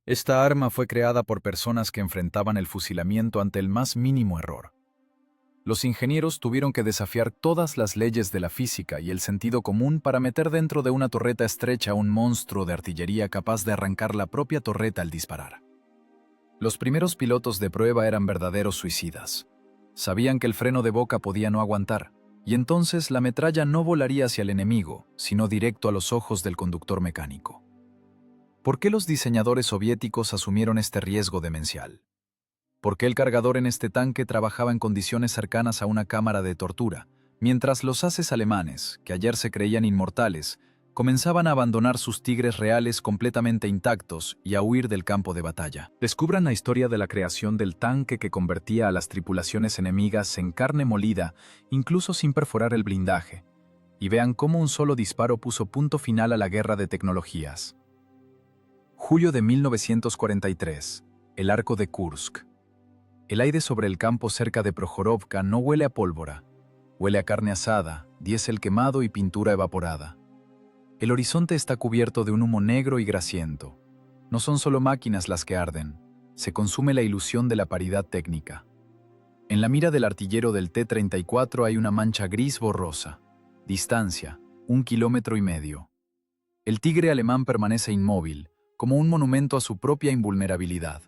Esta arma fue creada por personas que enfrentaban el fusilamiento ante el más mínimo error. Los ingenieros tuvieron que desafiar todas las leyes de la física y el sentido común para meter dentro de una torreta estrecha un monstruo de artillería capaz de arrancar la propia torreta al disparar. Los primeros pilotos de prueba eran verdaderos suicidas. Sabían que el freno de boca podía no aguantar, y entonces la metralla no volaría hacia el enemigo, sino directo a los ojos del conductor mecánico. ¿Por qué los diseñadores soviéticos asumieron este riesgo demencial? ¿Por qué el cargador en este tanque trabajaba en condiciones cercanas a una cámara de tortura, mientras los ases alemanes, que ayer se creían inmortales, comenzaban a abandonar sus tigres reales completamente intactos y a huir del campo de batalla? Descubran la historia de la creación del tanque que convertía a las tripulaciones enemigas en carne molida, incluso sin perforar el blindaje, y vean cómo un solo disparo puso punto final a la guerra de tecnologías. Julio de 1943. El arco de Kursk. El aire sobre el campo cerca de Prokhorovka no huele a pólvora. Huele a carne asada, diésel quemado y pintura evaporada. El horizonte está cubierto de un humo negro y grasiento. No son solo máquinas las que arden. Se consume la ilusión de la paridad técnica. En la mira del artillero del T-34 hay una mancha gris borrosa. Distancia, 1,5 kilómetros. El tigre alemán permanece inmóvil, como un monumento a su propia invulnerabilidad.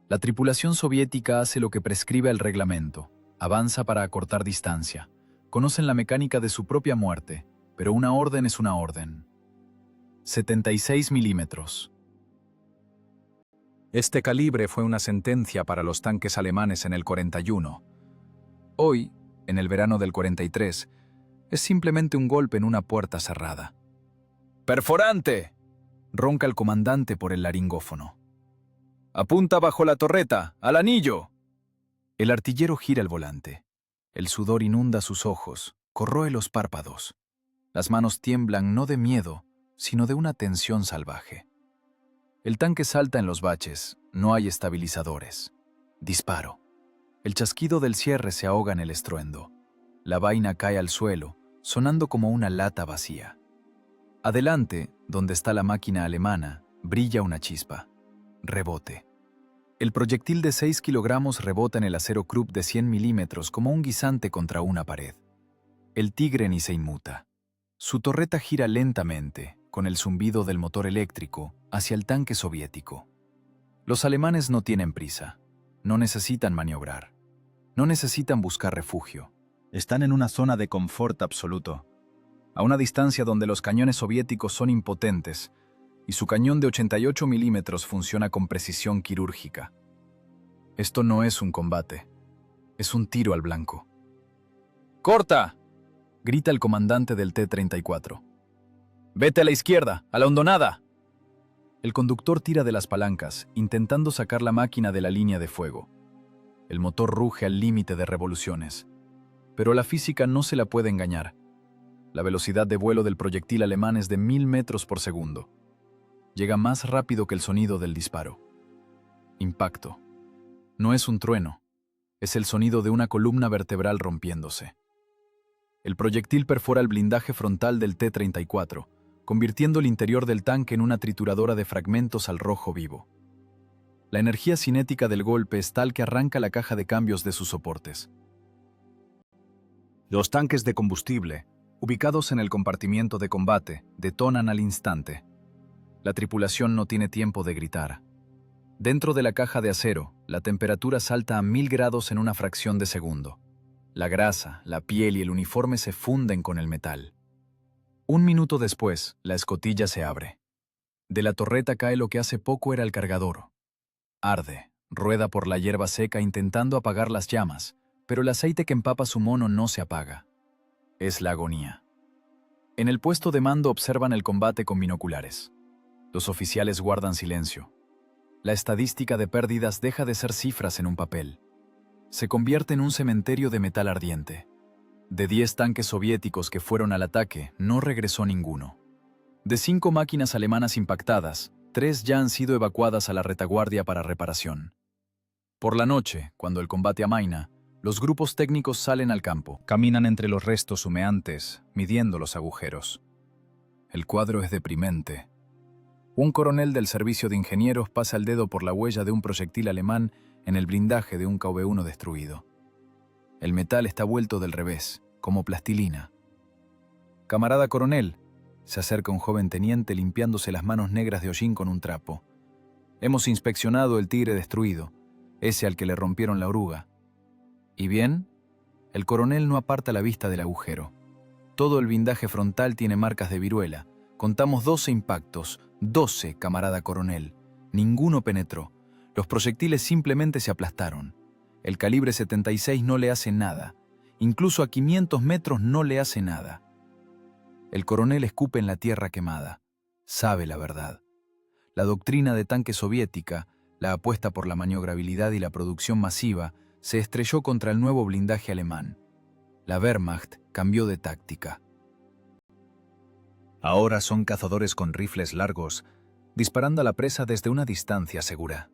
La tripulación soviética hace lo que prescribe el reglamento, avanza para acortar distancia. Conocen la mecánica de su propia muerte, pero una orden es una orden. 76 milímetros. Este calibre fue una sentencia para los tanques alemanes en el 41. Hoy, en el verano del 43, es simplemente un golpe en una puerta cerrada. ¡Perforante!, ronca el comandante por el laringófono. ¡Apunta bajo la torreta! ¡Al anillo! El artillero gira el volante. El sudor inunda sus ojos, corroe los párpados. Las manos tiemblan no de miedo, sino de una tensión salvaje. El tanque salta en los baches, no hay estabilizadores. Disparo. El chasquido del cierre se ahoga en el estruendo. La vaina cae al suelo, sonando como una lata vacía. Adelante, donde está la máquina alemana, brilla una chispa. Rebote. El proyectil de 6 kilogramos rebota en el acero Krupp de 100 milímetros como un guisante contra una pared. El tigre ni se inmuta. Su torreta gira lentamente, con el zumbido del motor eléctrico, hacia el tanque soviético. Los alemanes no tienen prisa. No necesitan maniobrar. No necesitan buscar refugio. Están en una zona de confort absoluto. A una distancia donde los cañones soviéticos son impotentes, y su cañón de 88 milímetros funciona con precisión quirúrgica. Esto no es un combate, es un tiro al blanco. ¡Corta!, grita el comandante del T-34. ¡Vete a la izquierda, a la hondonada! El conductor tira de las palancas, intentando sacar la máquina de la línea de fuego. El motor ruge al límite de revoluciones. Pero la física no se la puede engañar. La velocidad de vuelo del proyectil alemán es de 1000 metros por segundo. Llega más rápido que el sonido del disparo. Impacto. No es un trueno, es el sonido de una columna vertebral rompiéndose. El proyectil perfora el blindaje frontal del T-34, convirtiendo el interior del tanque en una trituradora de fragmentos al rojo vivo. La energía cinética del golpe es tal que arranca la caja de cambios de sus soportes. Los tanques de combustible, ubicados en el compartimiento de combate, detonan al instante. La tripulación no tiene tiempo de gritar. Dentro de la caja de acero, la temperatura salta a 1000 grados en una fracción de segundo. La grasa, la piel y el uniforme se funden con el metal. 1 minuto después, la escotilla se abre. De la torreta cae lo que hace poco era el cargador. Arde, rueda por la hierba seca intentando apagar las llamas, pero el aceite que empapa su mono no se apaga. Es la agonía. En el puesto de mando observan el combate con binoculares. Los oficiales guardan silencio. La estadística de pérdidas deja de ser cifras en un papel. Se convierte en un cementerio de metal ardiente. De 10 tanques soviéticos que fueron al ataque, no regresó ninguno. De 5 máquinas alemanas impactadas, 3 ya han sido evacuadas a la retaguardia para reparación. Por la noche, cuando el combate amaina, los grupos técnicos salen al campo. Caminan entre los restos humeantes, midiendo los agujeros. El cuadro es deprimente. Un coronel del servicio de ingenieros pasa el dedo por la huella de un proyectil alemán en el blindaje de un KV-1 destruido. El metal está vuelto del revés, como plastilina. «Camarada coronel», se acerca un joven teniente limpiándose las manos negras de hollín con un trapo. «Hemos inspeccionado el Tigre destruido, ese al que le rompieron la oruga». «¿Y bien?» El coronel no aparta la vista del agujero. Todo el blindaje frontal tiene marcas de viruela. Contamos 12 impactos. 12, camarada coronel. Ninguno penetró. Los proyectiles simplemente se aplastaron. El calibre 76 no le hace nada. Incluso a 500 metros no le hace nada. El coronel escupe en la tierra quemada. Sabe la verdad. La doctrina de tanque soviética, la apuesta por la maniobrabilidad y la producción masiva, se estrelló contra el nuevo blindaje alemán. La Wehrmacht cambió de táctica. Ahora son cazadores con rifles largos, disparando a la presa desde una distancia segura.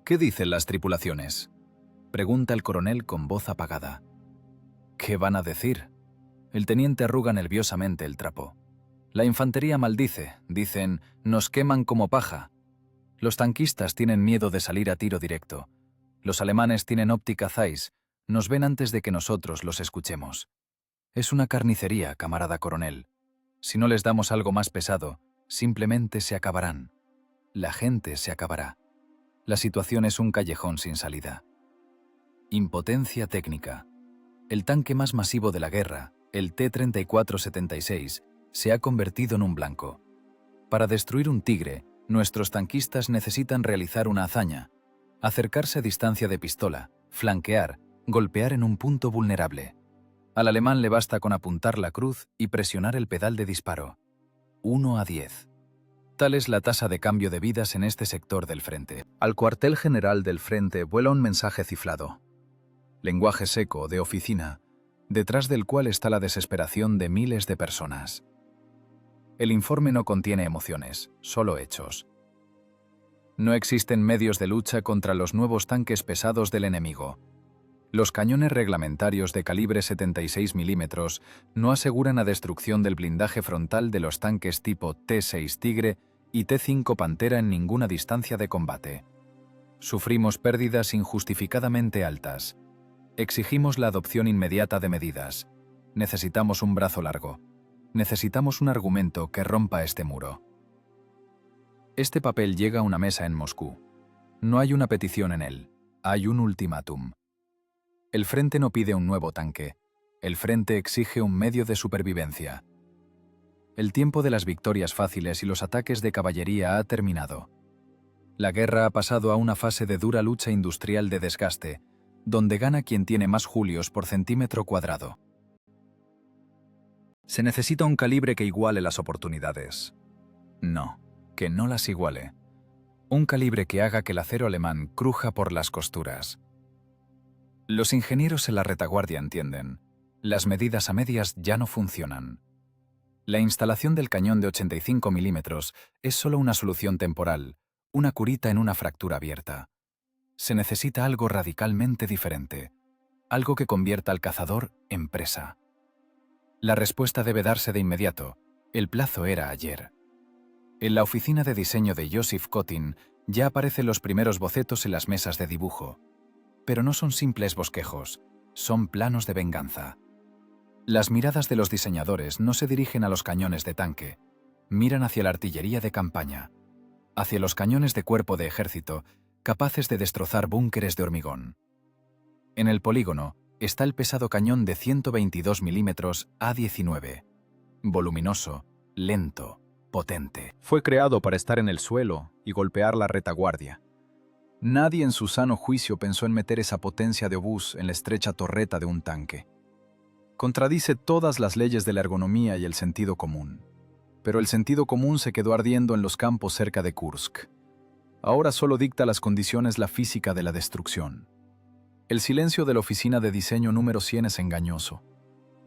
«¿Qué dicen las tripulaciones?», pregunta el coronel con voz apagada. «¿Qué van a decir?». El teniente arruga nerviosamente el trapo. «La infantería maldice, dicen, nos queman como paja. Los tanquistas tienen miedo de salir a tiro directo. Los alemanes tienen óptica Zeiss, nos ven antes de que nosotros los escuchemos. Es una carnicería, camarada coronel. Si no les damos algo más pesado, simplemente se acabarán. La gente se acabará. La situación es un callejón sin salida». Impotencia técnica. El tanque más masivo de la guerra, el T-34-76, se ha convertido en un blanco. Para destruir un Tigre, nuestros tanquistas necesitan realizar una hazaña: acercarse a distancia de pistola, flanquear, golpear en un punto vulnerable. Al alemán le basta con apuntar la cruz y presionar el pedal de disparo. 1 a 10. Tal es la tasa de cambio de vidas en este sector del frente. Al cuartel general del frente vuela un mensaje cifrado. Lenguaje seco, de oficina, detrás del cual está la desesperación de miles de personas. El informe no contiene emociones, solo hechos. No existen medios de lucha contra los nuevos tanques pesados del enemigo. Los cañones reglamentarios de calibre 76 milímetros no aseguran la destrucción del blindaje frontal de los tanques tipo T-6 Tigre y T-5 Pantera en ninguna distancia de combate. Sufrimos pérdidas injustificadamente altas. Exigimos la adopción inmediata de medidas. Necesitamos un brazo largo. Necesitamos un argumento que rompa este muro. Este papel llega a una mesa en Moscú. No hay una petición en él, hay un ultimátum. El frente no pide un nuevo tanque. El frente exige un medio de supervivencia. El tiempo de las victorias fáciles y los ataques de caballería ha terminado. La guerra ha pasado a una fase de dura lucha industrial de desgaste, donde gana quien tiene más julios por centímetro cuadrado. Se necesita un calibre que iguale las oportunidades. No, que no las iguale. Un calibre que haga que el acero alemán cruja por las costuras. Los ingenieros en la retaguardia entienden. Las medidas a medias ya no funcionan. La instalación del cañón de 85 milímetros es solo una solución temporal, una curita en una fractura abierta. Se necesita algo radicalmente diferente, algo que convierta al cazador en presa. La respuesta debe darse de inmediato. El plazo era ayer. En la oficina de diseño de Joseph Kotin ya aparecen los primeros bocetos en las mesas de dibujo. Pero no son simples bosquejos, son planos de venganza. Las miradas de los diseñadores no se dirigen a los cañones de tanque, miran hacia la artillería de campaña, hacia los cañones de cuerpo de ejército, capaces de destrozar búnkeres de hormigón. En el polígono está el pesado cañón de 122 milímetros A-19, voluminoso, lento, potente. Fue creado para estar en el suelo y golpear la retaguardia. Nadie en su sano juicio pensó en meter esa potencia de obús en la estrecha torreta de un tanque. Contradice todas las leyes de la ergonomía y el sentido común. Pero el sentido común se quedó ardiendo en los campos cerca de Kursk. Ahora solo dicta las condiciones la física de la destrucción. El silencio de la oficina de diseño número 100 es engañoso.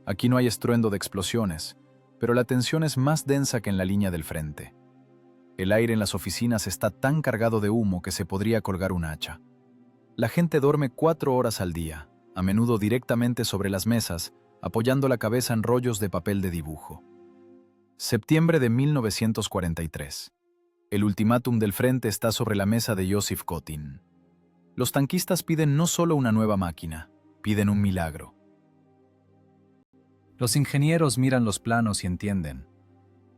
Aquí no hay estruendo de explosiones, pero la tensión es más densa que en la línea del frente. El aire en las oficinas está tan cargado de humo que se podría colgar un hacha. La gente duerme 4 horas al día, a menudo directamente sobre las mesas, apoyando la cabeza en rollos de papel de dibujo. Septiembre de 1943. El ultimátum del frente está sobre la mesa de Joseph Kotin. Los tanquistas piden no solo una nueva máquina, piden un milagro. Los ingenieros miran los planos y entienden.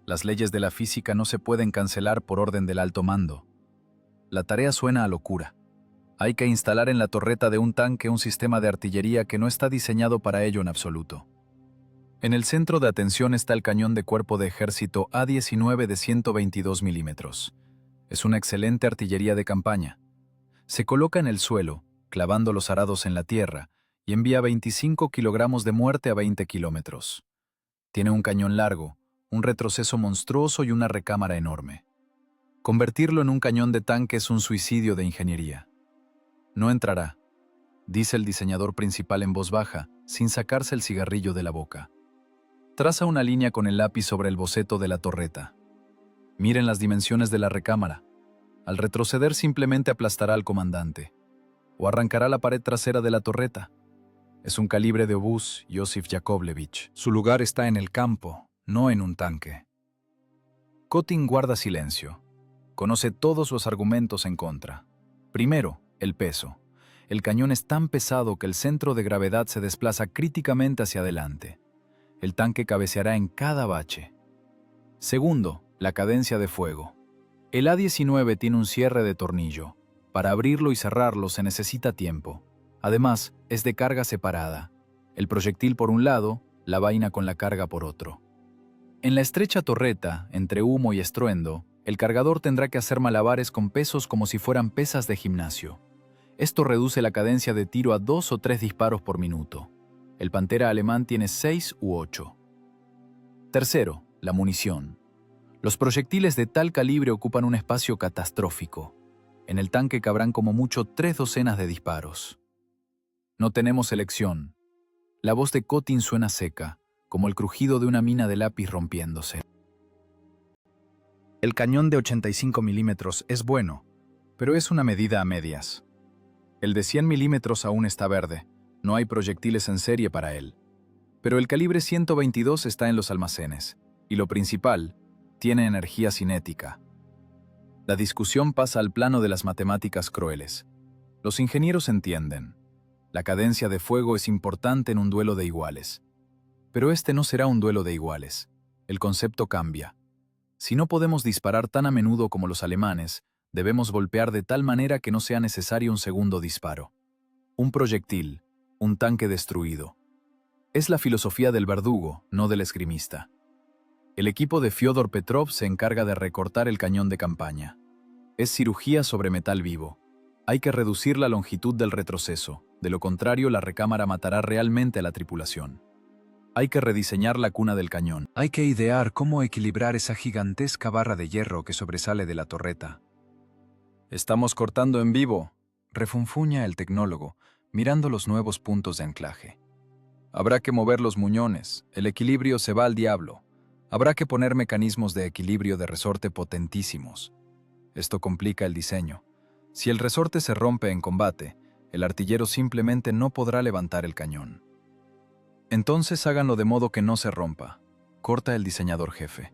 Las leyes de la física no se pueden cancelar por orden del alto mando. La tarea suena a locura. Hay que instalar en la torreta de un tanque un sistema de artillería que no está diseñado para ello en absoluto. En el centro de atención está el cañón de cuerpo de ejército A-19 de 122 milímetros. Es una excelente artillería de campaña. Se coloca en el suelo, clavando los arados en la tierra, y envía 25 kilogramos de muerte a 20 kilómetros. Tiene un cañón largo, un retroceso monstruoso y una recámara enorme. Convertirlo en un cañón de tanque es un suicidio de ingeniería. No entrará, dice el diseñador principal en voz baja, sin sacarse el cigarrillo de la boca. Traza una línea con el lápiz sobre el boceto de la torreta. Miren las dimensiones de la recámara. Al retroceder simplemente aplastará al comandante. O arrancará la pared trasera de la torreta. Es un calibre de obús, Joseph Yakovlevich. Su lugar está en el campo, no en un tanque. Kotin guarda silencio. Conoce todos los argumentos en contra. Primero, el peso. El cañón es tan pesado que el centro de gravedad se desplaza críticamente hacia adelante. El tanque cabeceará en cada bache. Segundo, la cadencia de fuego. El A-19 tiene un cierre de tornillo. Para abrirlo y cerrarlo se necesita tiempo. Además, es de carga separada. El proyectil por un lado, la vaina con la carga por otro. En la estrecha torreta, entre humo y estruendo, el cargador tendrá que hacer malabares con pesos como si fueran pesas de gimnasio. Esto reduce la cadencia de tiro a 2 o 3 disparos por minuto. El Pantera alemán tiene 6 u 8. Tercero, la munición. Los proyectiles de tal calibre ocupan un espacio catastrófico. En el tanque cabrán como mucho 3 docenas de disparos. No tenemos elección. La voz de Kotin suena seca, como el crujido de una mina de lápiz rompiéndose. El cañón de 85 milímetros es bueno, pero es una medida a medias. El de 100 milímetros aún está verde, no hay proyectiles en serie para él. Pero el calibre 122 está en los almacenes, y lo principal, tiene energía cinética. La discusión pasa al plano de las matemáticas crueles. Los ingenieros entienden. La cadencia de fuego es importante en un duelo de iguales. Pero este no será un duelo de iguales. El concepto cambia. Si no podemos disparar tan a menudo como los alemanes, debemos golpear de tal manera que no sea necesario un segundo disparo. Un proyectil, un tanque destruido. Es la filosofía del verdugo, no del esgrimista. El equipo de Fyodor Petrov se encarga de recortar el cañón de campaña. Es cirugía sobre metal vivo. Hay que reducir la longitud del retroceso, de lo contrario la recámara matará realmente a la tripulación. Hay que rediseñar la cuna del cañón. Hay que idear cómo equilibrar esa gigantesca barra de hierro que sobresale de la torreta. Estamos cortando en vivo, refunfuña el tecnólogo, mirando los nuevos puntos de anclaje. Habrá que mover los muñones, el equilibrio se va al diablo. Habrá que poner mecanismos de equilibrio de resorte potentísimos. Esto complica el diseño. Si el resorte se rompe en combate, el artillero simplemente no podrá levantar el cañón. Entonces háganlo de modo que no se rompa, corta el diseñador jefe.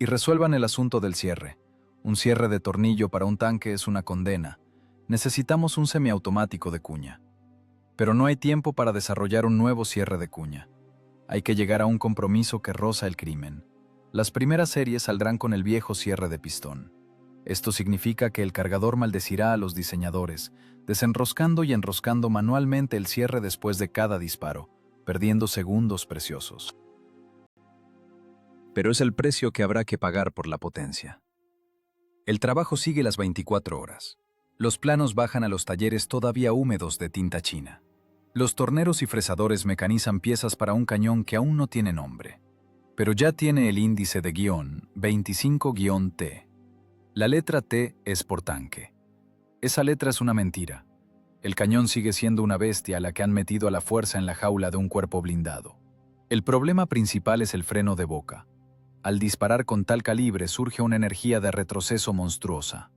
Y resuelvan el asunto del cierre. Un cierre de tornillo para un tanque es una condena. Necesitamos un semiautomático de cuña. Pero no hay tiempo para desarrollar un nuevo cierre de cuña. Hay que llegar a un compromiso que roza el crimen. Las primeras series saldrán con el viejo cierre de pistón. Esto significa que el cargador maldecirá a los diseñadores, desenroscando y enroscando manualmente el cierre después de cada disparo, perdiendo segundos preciosos. Pero es el precio que habrá que pagar por la potencia. El trabajo sigue las 24 horas. Los planos bajan a los talleres todavía húmedos de tinta china. Los torneros y fresadores mecanizan piezas para un cañón que aún no tiene nombre, pero ya tiene el índice de guión 25-T. La letra T es por tanque. Esa letra es una mentira. El cañón sigue siendo una bestia a la que han metido a la fuerza en la jaula de un cuerpo blindado. El problema principal es el freno de boca. Al disparar con tal calibre surge una energía de retroceso monstruosa.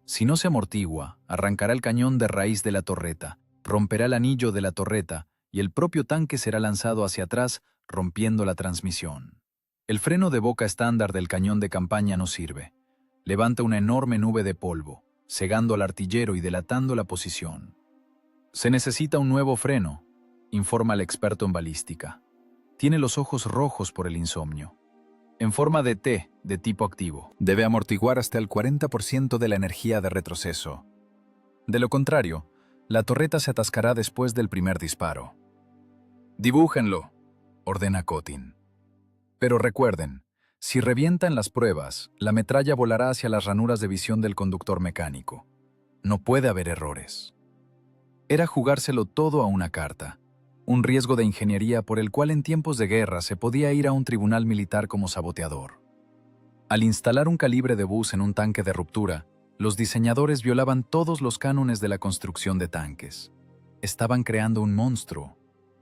Si no se amortigua, arrancará el cañón de raíz de la torreta, romperá el anillo de la torreta y el propio tanque será lanzado hacia atrás, rompiendo la transmisión. El freno de boca estándar del cañón de campaña no sirve. Levanta una enorme nube de polvo, cegando al artillero y delatando la posición. Se necesita un nuevo freno, informa el experto en balística. Tiene los ojos rojos por el insomnio. En forma de T, de tipo activo. Debe amortiguar hasta el 40% de la energía de retroceso. De lo contrario, la torreta se atascará después del primer disparo. «Dibújenlo», ordena Kotin. Pero recuerden, si revientan las pruebas, la metralla volará hacia las ranuras de visión del conductor mecánico. No puede haber errores. Era jugárselo todo a una carta, un riesgo de ingeniería por el cual en tiempos de guerra se podía ir a un tribunal militar como saboteador. Al instalar un calibre de bus en un tanque de ruptura, los diseñadores violaban todos los cánones de la construcción de tanques. Estaban creando un monstruo,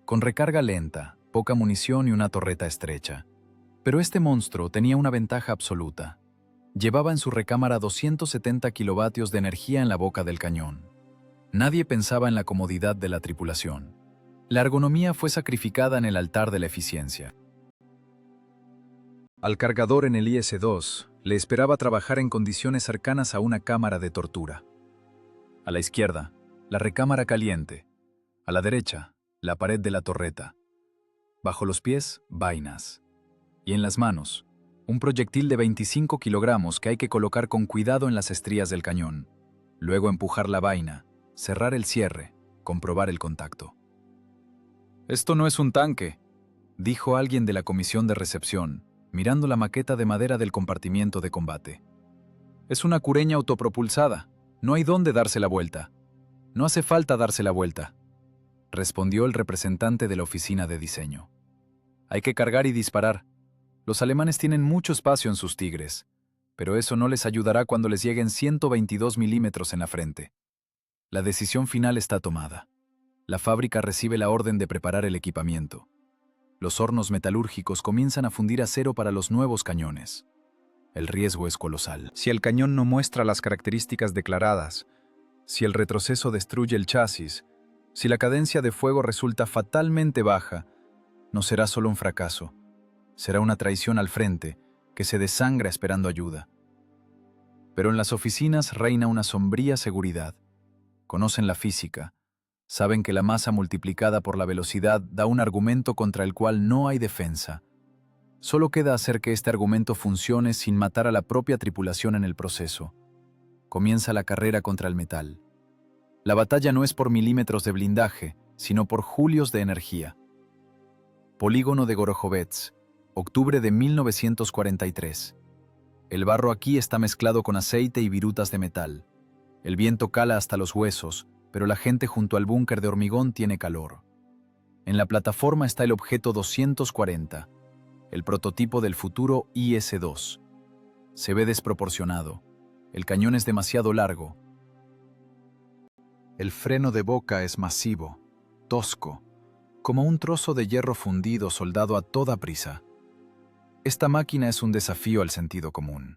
con recarga lenta, poca munición y una torreta estrecha. Pero este monstruo tenía una ventaja absoluta. Llevaba en su recámara 270 kilovatios de energía en la boca del cañón. Nadie pensaba en la comodidad de la tripulación. La ergonomía fue sacrificada en el altar de la eficiencia. Al cargador en el IS-2 le esperaba trabajar en condiciones cercanas a una cámara de tortura. A la izquierda, la recámara caliente. A la derecha, la pared de la torreta. Bajo los pies, vainas. Y en las manos, un proyectil de 25 kilogramos que hay que colocar con cuidado en las estrías del cañón. Luego empujar la vaina, cerrar el cierre, comprobar el contacto. «Esto no es un tanque», dijo alguien de la comisión de recepción, mirando la maqueta de madera del compartimiento de combate. «Es una cureña autopropulsada. No hay dónde darse la vuelta». «No hace falta darse la vuelta», respondió el representante de la oficina de diseño. «Hay que cargar y disparar. Los alemanes tienen mucho espacio en sus Tigres, pero eso no les ayudará cuando les lleguen 122 milímetros en la frente. La decisión final está tomada. La fábrica recibe la orden de preparar el equipamiento. Los hornos metalúrgicos comienzan a fundir acero para los nuevos cañones. El riesgo es colosal. Si el cañón no muestra las características declaradas, si el retroceso destruye el chasis, si la cadencia de fuego resulta fatalmente baja, no será solo un fracaso, será una traición al frente que se desangra esperando ayuda. Pero en las oficinas reina una sombría seguridad. Conocen la física, saben que la masa multiplicada por la velocidad da un argumento contra el cual no hay defensa. Solo queda hacer que este argumento funcione sin matar a la propia tripulación en el proceso. Comienza la carrera contra el metal. La batalla no es por milímetros de blindaje, sino por julios de energía. Polígono de Gorojovets, octubre de 1943. El barro aquí está mezclado con aceite y virutas de metal. El viento cala hasta los huesos, pero la gente junto al búnker de hormigón tiene calor. En la plataforma está el objeto 240, el prototipo del futuro IS-2. Se ve desproporcionado. El cañón es demasiado largo. El freno de boca es masivo, tosco, como un trozo de hierro fundido soldado a toda prisa. Esta máquina es un desafío al sentido común.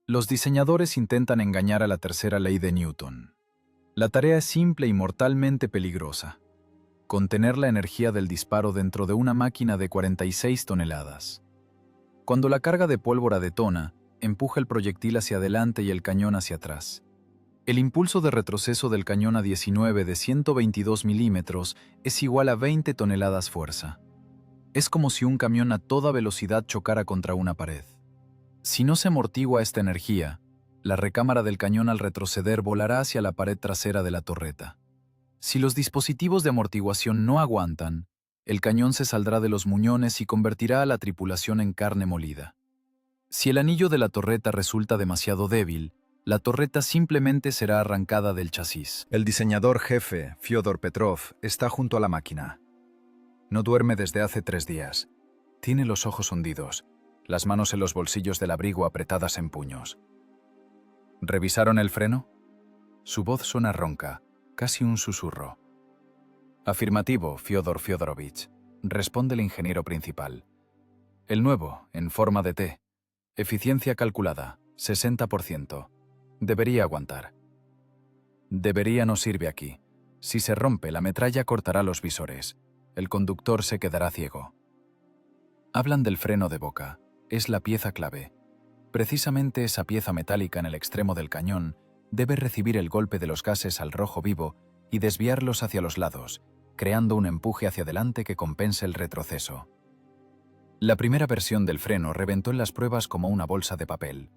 Los diseñadores intentan engañar a la tercera ley de Newton. La tarea es simple y mortalmente peligrosa. Contener la energía del disparo dentro de una máquina de 46 toneladas. Cuando la carga de pólvora detona, empuja el proyectil hacia adelante y el cañón hacia atrás. El impulso de retroceso del cañón a 19 de 122 milímetros es igual a 20 toneladas fuerza. Es como si un camión a toda velocidad chocara contra una pared. Si no se amortigua esta energía, la recámara del cañón al retroceder volará hacia la pared trasera de la torreta. Si los dispositivos de amortiguación no aguantan, el cañón se saldrá de los muñones y convertirá a la tripulación en carne molida. Si el anillo de la torreta resulta demasiado débil, la torreta simplemente será arrancada del chasis. El diseñador jefe, Fyodor Petrov, está junto a la máquina. No duerme desde hace 3 días. Tiene los ojos hundidos, las manos en los bolsillos del abrigo apretadas en puños. ¿Revisaron el freno? Su voz suena ronca, casi un susurro. Afirmativo, Fyodor Fyodorovich, responde el ingeniero principal. El nuevo, en forma de T. Eficiencia calculada, 60%. Debería aguantar. Debería no sirve aquí. Si se rompe, la metralla cortará los visores. El conductor se quedará ciego. Hablan del freno de boca. Es la pieza clave. Precisamente esa pieza metálica en el extremo del cañón debe recibir el golpe de los gases al rojo vivo y desviarlos hacia los lados, creando un empuje hacia adelante que compense el retroceso. La primera versión del freno reventó en las pruebas como una bolsa de papel.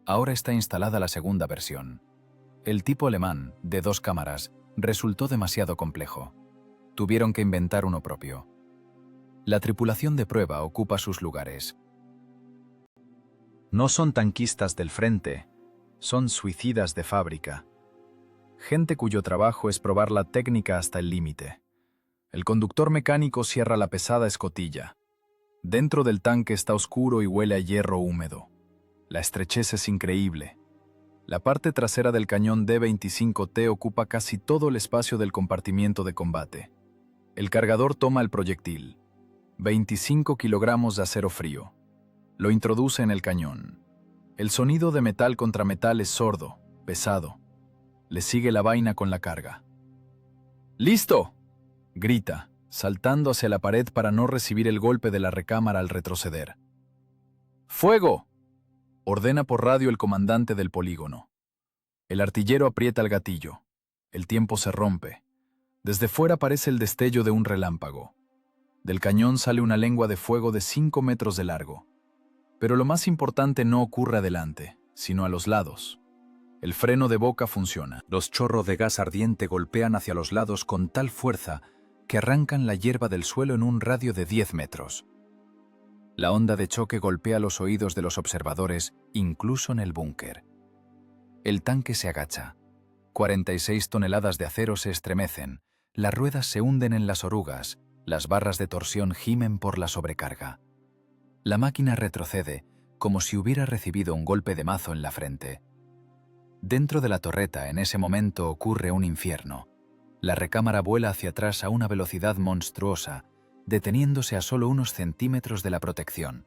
Ahora está instalada la segunda versión. El tipo alemán, de 2 cámaras, resultó demasiado complejo. Tuvieron que inventar uno propio. La tripulación de prueba ocupa sus lugares. No son tanquistas del frente, son suicidas de fábrica. Gente cuyo trabajo es probar la técnica hasta el límite. El conductor mecánico cierra la pesada escotilla. Dentro del tanque está oscuro y huele a hierro húmedo. La estrechez es increíble. La parte trasera del cañón D-25T ocupa casi todo el espacio del compartimiento de combate. El cargador toma el proyectil, 25 kilogramos de acero frío. Lo introduce en el cañón. El sonido de metal contra metal es sordo, pesado. Le sigue la vaina con la carga. ¡Listo!, grita, saltando hacia la pared para no recibir el golpe de la recámara al retroceder. ¡Fuego!, ordena por radio el comandante del polígono. El artillero aprieta el gatillo. El tiempo se rompe. Desde fuera aparece el destello de un relámpago. Del cañón sale una lengua de fuego de 5 metros de largo. Pero lo más importante no ocurre adelante, sino a los lados. El freno de boca funciona. Los chorros de gas ardiente golpean hacia los lados con tal fuerza que arrancan la hierba del suelo en un radio de 10 metros. La onda de choque golpea los oídos de los observadores, incluso en el búnker. El tanque se agacha. 46 toneladas de acero se estremecen, las ruedas se hunden en las orugas, las barras de torsión gimen por la sobrecarga. La máquina retrocede, como si hubiera recibido un golpe de mazo en la frente. Dentro de la torreta, en ese momento, ocurre un infierno. La recámara vuela hacia atrás a una velocidad monstruosa, deteniéndose a solo unos centímetros de la protección.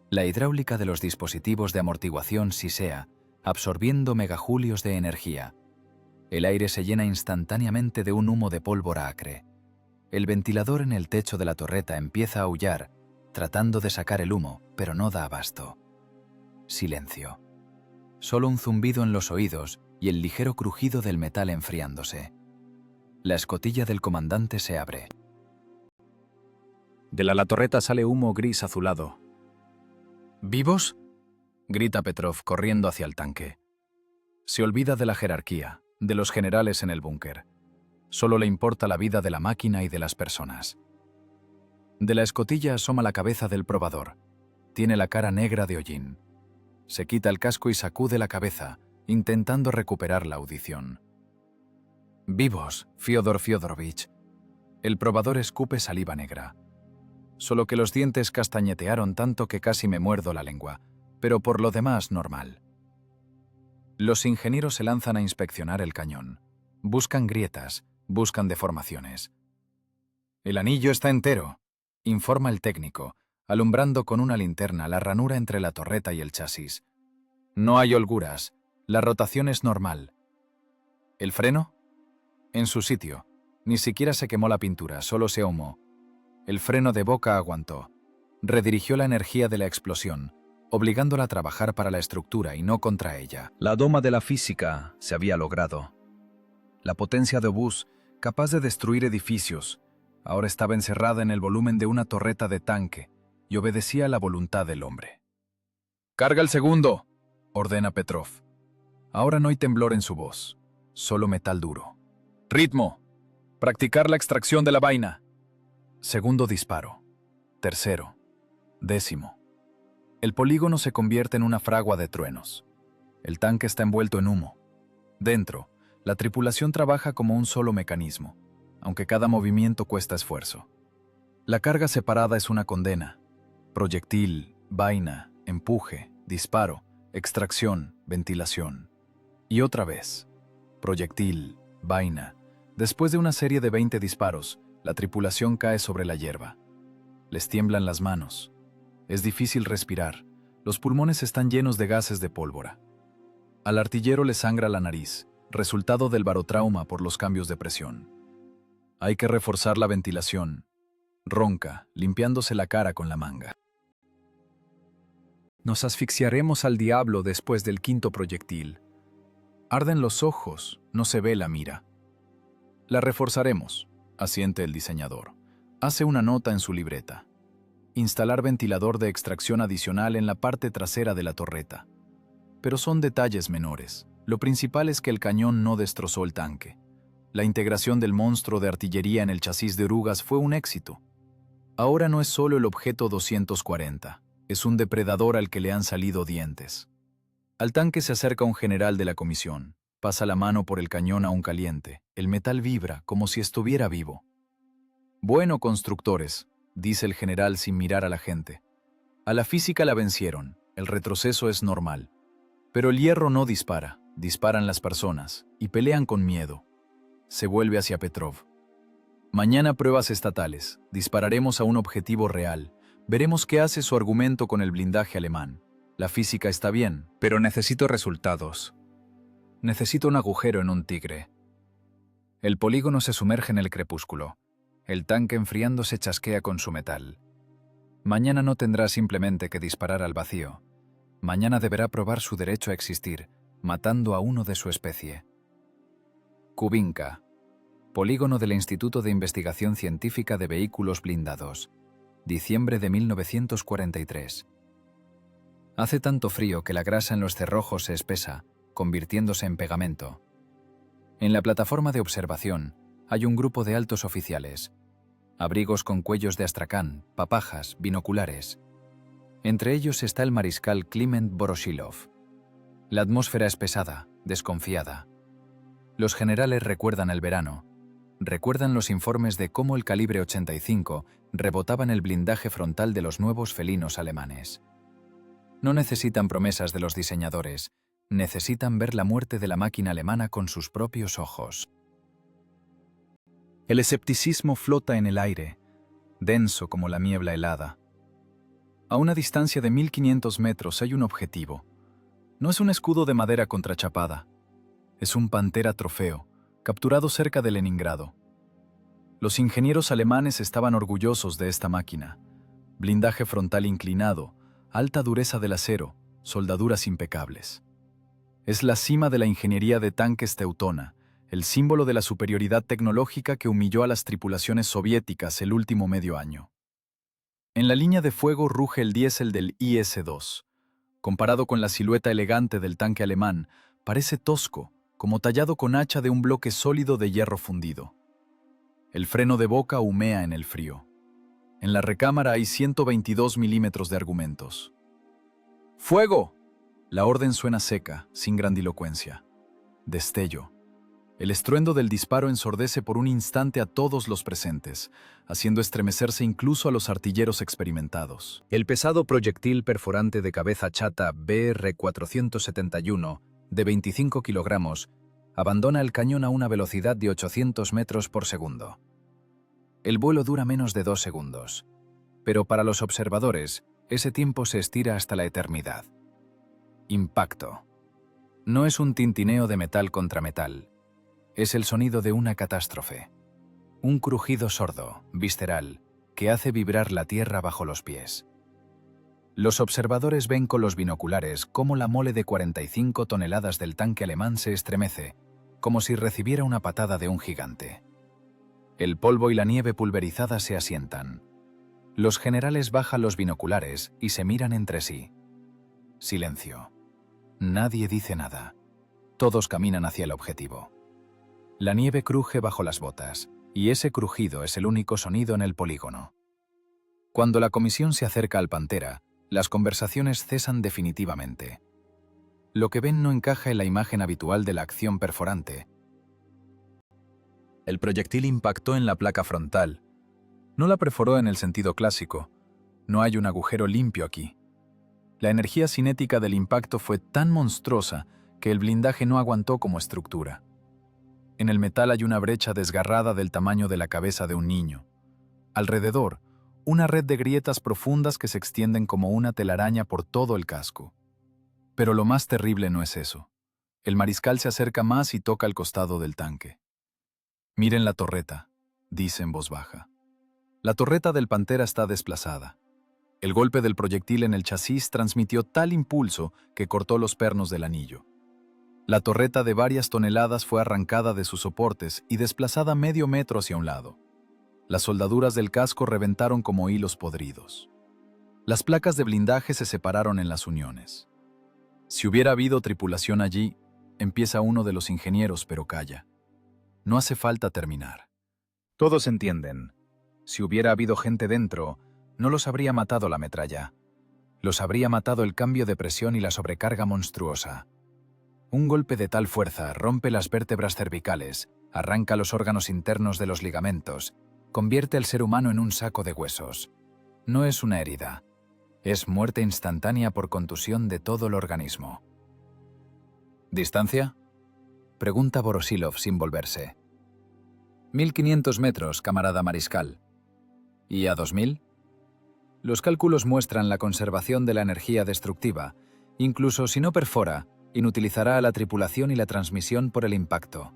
La hidráulica de los dispositivos de amortiguación sisea, absorbiendo megajulios de energía. El aire se llena instantáneamente de un humo de pólvora acre. El ventilador en el techo de la torreta empieza a aullar, tratando de sacar el humo, pero no da abasto. Silencio. Solo un zumbido en los oídos y el ligero crujido del metal enfriándose. La escotilla del comandante se abre. De la torreta sale humo gris azulado. ¿Vivos?, grita Petrov corriendo hacia el tanque. Se olvida de la jerarquía, de los generales en el búnker. Solo le importa la vida de la máquina y de las personas. De la escotilla asoma la cabeza del probador. Tiene la cara negra de hollín. Se quita el casco y sacude la cabeza, intentando recuperar la audición. «Vivos, Fyodor Fyodorovich». El probador escupe saliva negra. Solo que los dientes castañetearon tanto que casi me muerdo la lengua, pero por lo demás normal. Los ingenieros se lanzan a inspeccionar el cañón. Buscan grietas, buscan deformaciones. «El anillo está entero», informa el técnico, alumbrando con una linterna la ranura entre la torreta y el chasis. «No hay holguras, la rotación es normal». ¿El freno? En su sitio. Ni siquiera se quemó la pintura, solo se ahumó. El freno de boca aguantó. Redirigió la energía de la explosión, obligándola a trabajar para la estructura y no contra ella. La doma de la física se había logrado. La potencia de obús, capaz de destruir edificios, ahora estaba encerrada en el volumen de una torreta de tanque y obedecía a la voluntad del hombre. «¡Carga el segundo!», ordena Petrov. Ahora no hay temblor en su voz, solo metal duro. «¡Ritmo! Practicar la extracción de la vaina». Segundo disparo. Tercero. Décimo. El polígono se convierte en una fragua de truenos. El tanque está envuelto en humo. Dentro, la tripulación trabaja como un solo mecanismo, aunque cada movimiento cuesta esfuerzo. La carga separada es una condena. Proyectil, vaina, empuje, disparo, extracción, ventilación. Y otra vez. Proyectil, vaina. Después de una serie de 20 disparos, la tripulación cae sobre la hierba. Les tiemblan las manos. Es difícil respirar. Los pulmones están llenos de gases de pólvora. Al artillero le sangra la nariz, resultado del barotrauma por los cambios de presión. Hay que reforzar la ventilación. Ronca, limpiándose la cara con la manga. Nos asfixiaremos al diablo después del quinto proyectil. Arden los ojos, no se ve la mira. La reforzaremos, asiente el diseñador. Hace una nota en su libreta. Instalar ventilador de extracción adicional en la parte trasera de la torreta. Pero son detalles menores. Lo principal es que el cañón no destrozó el tanque. La integración del monstruo de artillería en el chasis de orugas fue un éxito. Ahora no es solo el objeto 240, es un depredador al que le han salido dientes. Al tanque se acerca un general de la comisión. Pasa la mano por el cañón aún caliente. El metal vibra como si estuviera vivo. Bueno, constructores, dice el general sin mirar a la gente. A la física la vencieron, el retroceso es normal. Pero el hierro no dispara, disparan las personas, y pelean con miedo. Se vuelve hacia Petrov. Mañana pruebas estatales, dispararemos a un objetivo real, veremos qué hace su argumento con el blindaje alemán. La física está bien, pero necesito resultados. Necesito un agujero en un tigre. El polígono se sumerge en el crepúsculo. El tanque enfriándose chasquea con su metal. Mañana no tendrá simplemente que disparar al vacío. Mañana deberá probar su derecho a existir, matando a uno de su especie. Kubinka. Polígono del Instituto de Investigación Científica de Vehículos Blindados. Diciembre de 1943. Hace tanto frío que la grasa en los cerrojos se espesa, convirtiéndose en pegamento. En la plataforma de observación hay un grupo de altos oficiales. Abrigos con cuellos de astracán, papajas, binoculares. Entre ellos está el mariscal Kliment Voroshilov. La atmósfera es pesada, desconfiada. Los generales recuerdan el verano. Recuerdan los informes de cómo el calibre 85 rebotaba en el blindaje frontal de los nuevos felinos alemanes. No necesitan promesas de los diseñadores, necesitan ver la muerte de la máquina alemana con sus propios ojos. El escepticismo flota en el aire, denso como la niebla helada. A una distancia de 1500 metros hay un objetivo. No es un escudo de madera contrachapada. Es un Pantera trofeo, capturado cerca de Leningrado. Los ingenieros alemanes estaban orgullosos de esta máquina. Blindaje frontal inclinado, alta dureza del acero, soldaduras impecables. Es la cima de la ingeniería de tanques teutona, el símbolo de la superioridad tecnológica que humilló a las tripulaciones soviéticas el último medio año. En la línea de fuego ruge el diésel del IS-2. Comparado con la silueta elegante del tanque alemán, parece tosco, como tallado con hacha de un bloque sólido de hierro fundido. El freno de boca humea en el frío. En la recámara hay 122 milímetros de argumentos. ¡Fuego! La orden suena seca, sin grandilocuencia. Destello. El estruendo del disparo ensordece por un instante a todos los presentes, haciendo estremecerse incluso a los artilleros experimentados. El pesado proyectil perforante de cabeza chata BR-471, de 25 kilogramos, abandona el cañón a una velocidad de 800 metros por segundo. El vuelo dura menos de 2 segundos, pero para los observadores, ese tiempo se estira hasta la eternidad. Impacto. No es un tintineo de metal contra metal. Es el sonido de una catástrofe. Un crujido sordo, visceral, que hace vibrar la tierra bajo los pies. Los observadores ven con los binoculares cómo la mole de 45 toneladas del tanque alemán se estremece, como si recibiera una patada de un gigante. El polvo y la nieve pulverizada se asientan. Los generales bajan los binoculares y se miran entre sí. Silencio. Nadie dice nada. Todos caminan hacia el objetivo. La nieve cruje bajo las botas, y ese crujido es el único sonido en el polígono. Cuando la comisión se acerca al Pantera, las conversaciones cesan definitivamente. Lo que ven no encaja en la imagen habitual de la acción perforante. El proyectil impactó en la placa frontal. No la perforó en el sentido clásico. No hay un agujero limpio aquí. La energía cinética del impacto fue tan monstruosa que el blindaje no aguantó como estructura. En el metal hay una brecha desgarrada del tamaño de la cabeza de un niño. Alrededor, una red de grietas profundas que se extienden como una telaraña por todo el casco. Pero lo más terrible no es eso. El mariscal se acerca más y toca el costado del tanque. «Miren la torreta», dice en voz baja. La torreta del Pantera está desplazada. El golpe del proyectil en el chasis transmitió tal impulso que cortó los pernos del anillo. La torreta de varias toneladas fue arrancada de sus soportes y desplazada medio metro hacia un lado. Las soldaduras del casco reventaron como hilos podridos. Las placas de blindaje se separaron en las uniones. Si hubiera habido tripulación allí, empieza uno de los ingenieros, pero calla. No hace falta terminar. Todos entienden. Si hubiera habido gente dentro, no los habría matado la metralla. Los habría matado el cambio de presión y la sobrecarga monstruosa. Un golpe de tal fuerza rompe las vértebras cervicales, arranca los órganos internos de los ligamentos, convierte al ser humano en un saco de huesos. No es una herida. Es muerte instantánea por contusión de todo el organismo. ¿Distancia?, pregunta Voroshilov sin volverse. 1500 metros, camarada mariscal. ¿Y a 2000? Los cálculos muestran la conservación de la energía destructiva. Incluso si no perfora, inutilizará a la tripulación y la transmisión por el impacto.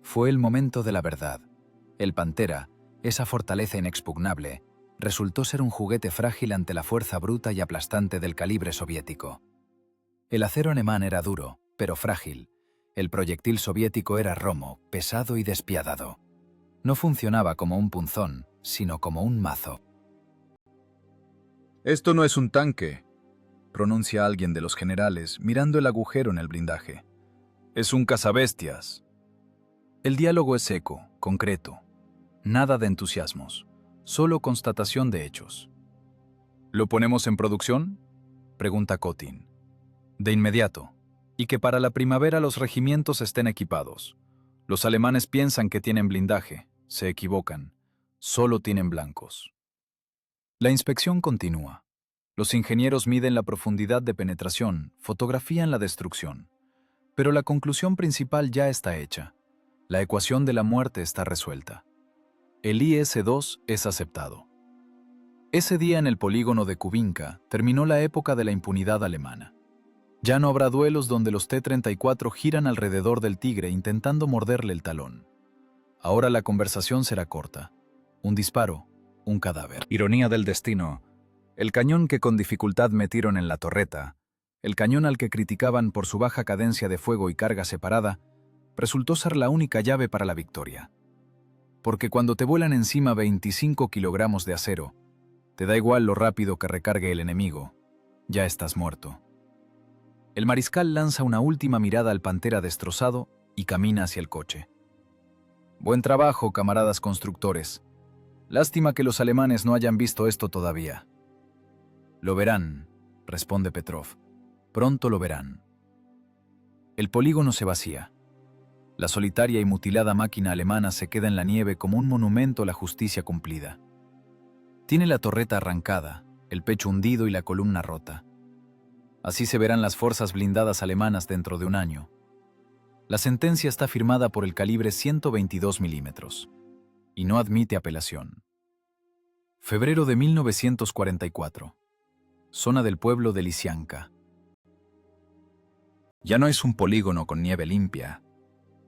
Fue el momento de la verdad. El Pantera, esa fortaleza inexpugnable, resultó ser un juguete frágil ante la fuerza bruta y aplastante del calibre soviético. El acero alemán era duro, pero frágil. El proyectil soviético era romo, pesado y despiadado. No funcionaba como un punzón, sino como un mazo. «Esto no es un tanque», pronuncia alguien de los generales, mirando el agujero en el blindaje. «Es un cazabestias». El diálogo es seco, concreto. Nada de entusiasmos, solo constatación de hechos. «¿Lo ponemos en producción?», pregunta Kotin. «De inmediato. Y que para la primavera los regimientos estén equipados. Los alemanes piensan que tienen blindaje. Se equivocan. Solo tienen blancos». La inspección continúa. Los ingenieros miden la profundidad de penetración, fotografían la destrucción. Pero la conclusión principal ya está hecha. La ecuación de la muerte está resuelta. El IS-2 es aceptado. Ese día en el polígono de Kubinka terminó la época de la impunidad alemana. Ya no habrá duelos donde los T-34 giran alrededor del Tigre intentando morderle el talón. Ahora la conversación será corta. Un disparo, un cadáver. Ironía del destino. El cañón que con dificultad metieron en la torreta, el cañón al que criticaban por su baja cadencia de fuego y carga separada, resultó ser la única llave para la victoria. Porque cuando te vuelan encima 25 kilogramos de acero, te da igual lo rápido que recargue el enemigo, ya estás muerto. El mariscal lanza una última mirada al Pantera destrozado y camina hacia el coche. «Buen trabajo, camaradas constructores. Lástima que los alemanes no hayan visto esto todavía». «Lo verán», responde Petrov. «Pronto lo verán». El polígono se vacía. La solitaria y mutilada máquina alemana se queda en la nieve como un monumento a la justicia cumplida. Tiene la torreta arrancada, el pecho hundido y la columna rota. Así se verán las fuerzas blindadas alemanas dentro de un año. La sentencia está firmada por el calibre 122 milímetros y no admite apelación. Febrero de 1944. Zona del pueblo de Lisianka. Ya no es un polígono con nieve limpia.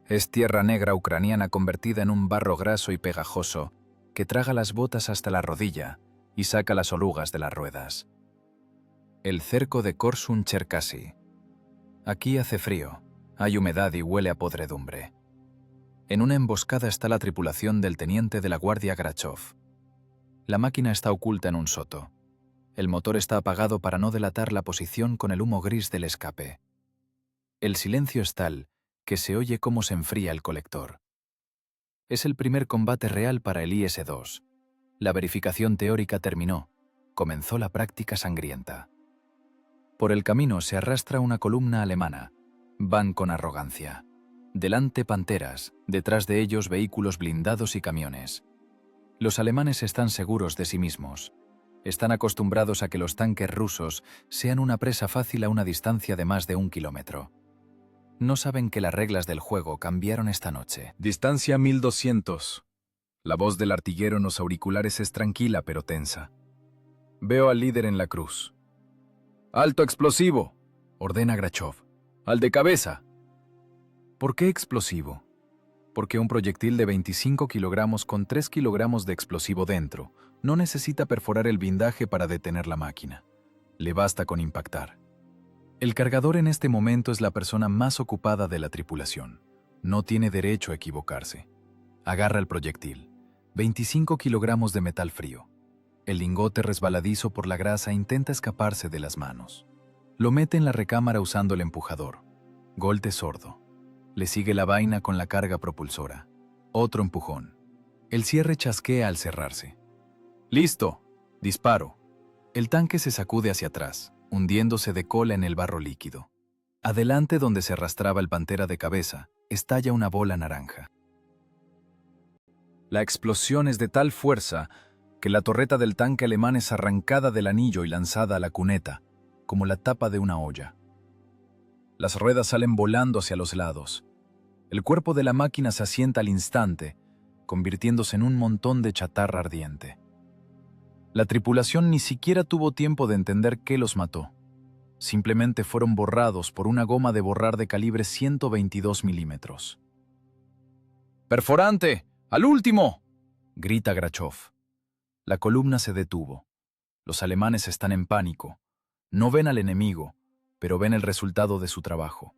Es tierra negra ucraniana convertida en un barro graso y pegajoso que traga las botas hasta la rodilla y saca las orugas de las ruedas. El cerco de Korsun-Cherkasy. Aquí hace frío, hay humedad y huele a podredumbre. En una emboscada está la tripulación del teniente de la guardia Grachov. La máquina está oculta en un soto. El motor está apagado para no delatar la posición con el humo gris del escape. El silencio es tal que se oye cómo se enfría el colector. Es el primer combate real para el IS-2. La verificación teórica terminó. Comenzó la práctica sangrienta. Por el camino se arrastra una columna alemana. Van con arrogancia. Delante panteras, detrás de ellos vehículos blindados y camiones. Los alemanes están seguros de sí mismos. Están acostumbrados a que los tanques rusos sean una presa fácil a una distancia de más de 1 kilómetro. No saben que las reglas del juego cambiaron esta noche. Distancia 1200. La voz del artillero en los auriculares es tranquila pero tensa. Veo al líder en la cruz. «¡Alto explosivo!», ordena Grachov. «¡Al de cabeza!». ¿Por qué explosivo? Porque un proyectil de 25 kilogramos con 3 kilogramos de explosivo dentro no necesita perforar el blindaje para detener la máquina. Le basta con impactar. El cargador en este momento es la persona más ocupada de la tripulación. No tiene derecho a equivocarse. Agarra el proyectil. 25 kilogramos de metal frío. El lingote resbaladizo por la grasa intenta escaparse de las manos. Lo mete en la recámara usando el empujador. Golpe sordo. Le sigue la vaina con la carga propulsora. Otro empujón. El cierre chasquea al cerrarse. ¡Listo! Disparo. El tanque se sacude hacia atrás, hundiéndose de cola en el barro líquido. Adelante, donde se arrastraba el Pantera de cabeza, estalla una bola naranja. La explosión es de tal fuerza que la torreta del tanque alemán es arrancada del anillo y lanzada a la cuneta, como la tapa de una olla. Las ruedas salen volando hacia los lados. El cuerpo de la máquina se asienta al instante, convirtiéndose en un montón de chatarra ardiente. La tripulación ni siquiera tuvo tiempo de entender qué los mató. Simplemente fueron borrados por una goma de borrar de calibre 122 milímetros. ¡Perforante! ¡Al último!, grita Grachov. La columna se detuvo. Los alemanes están en pánico. No ven al enemigo, pero ven el resultado de su trabajo.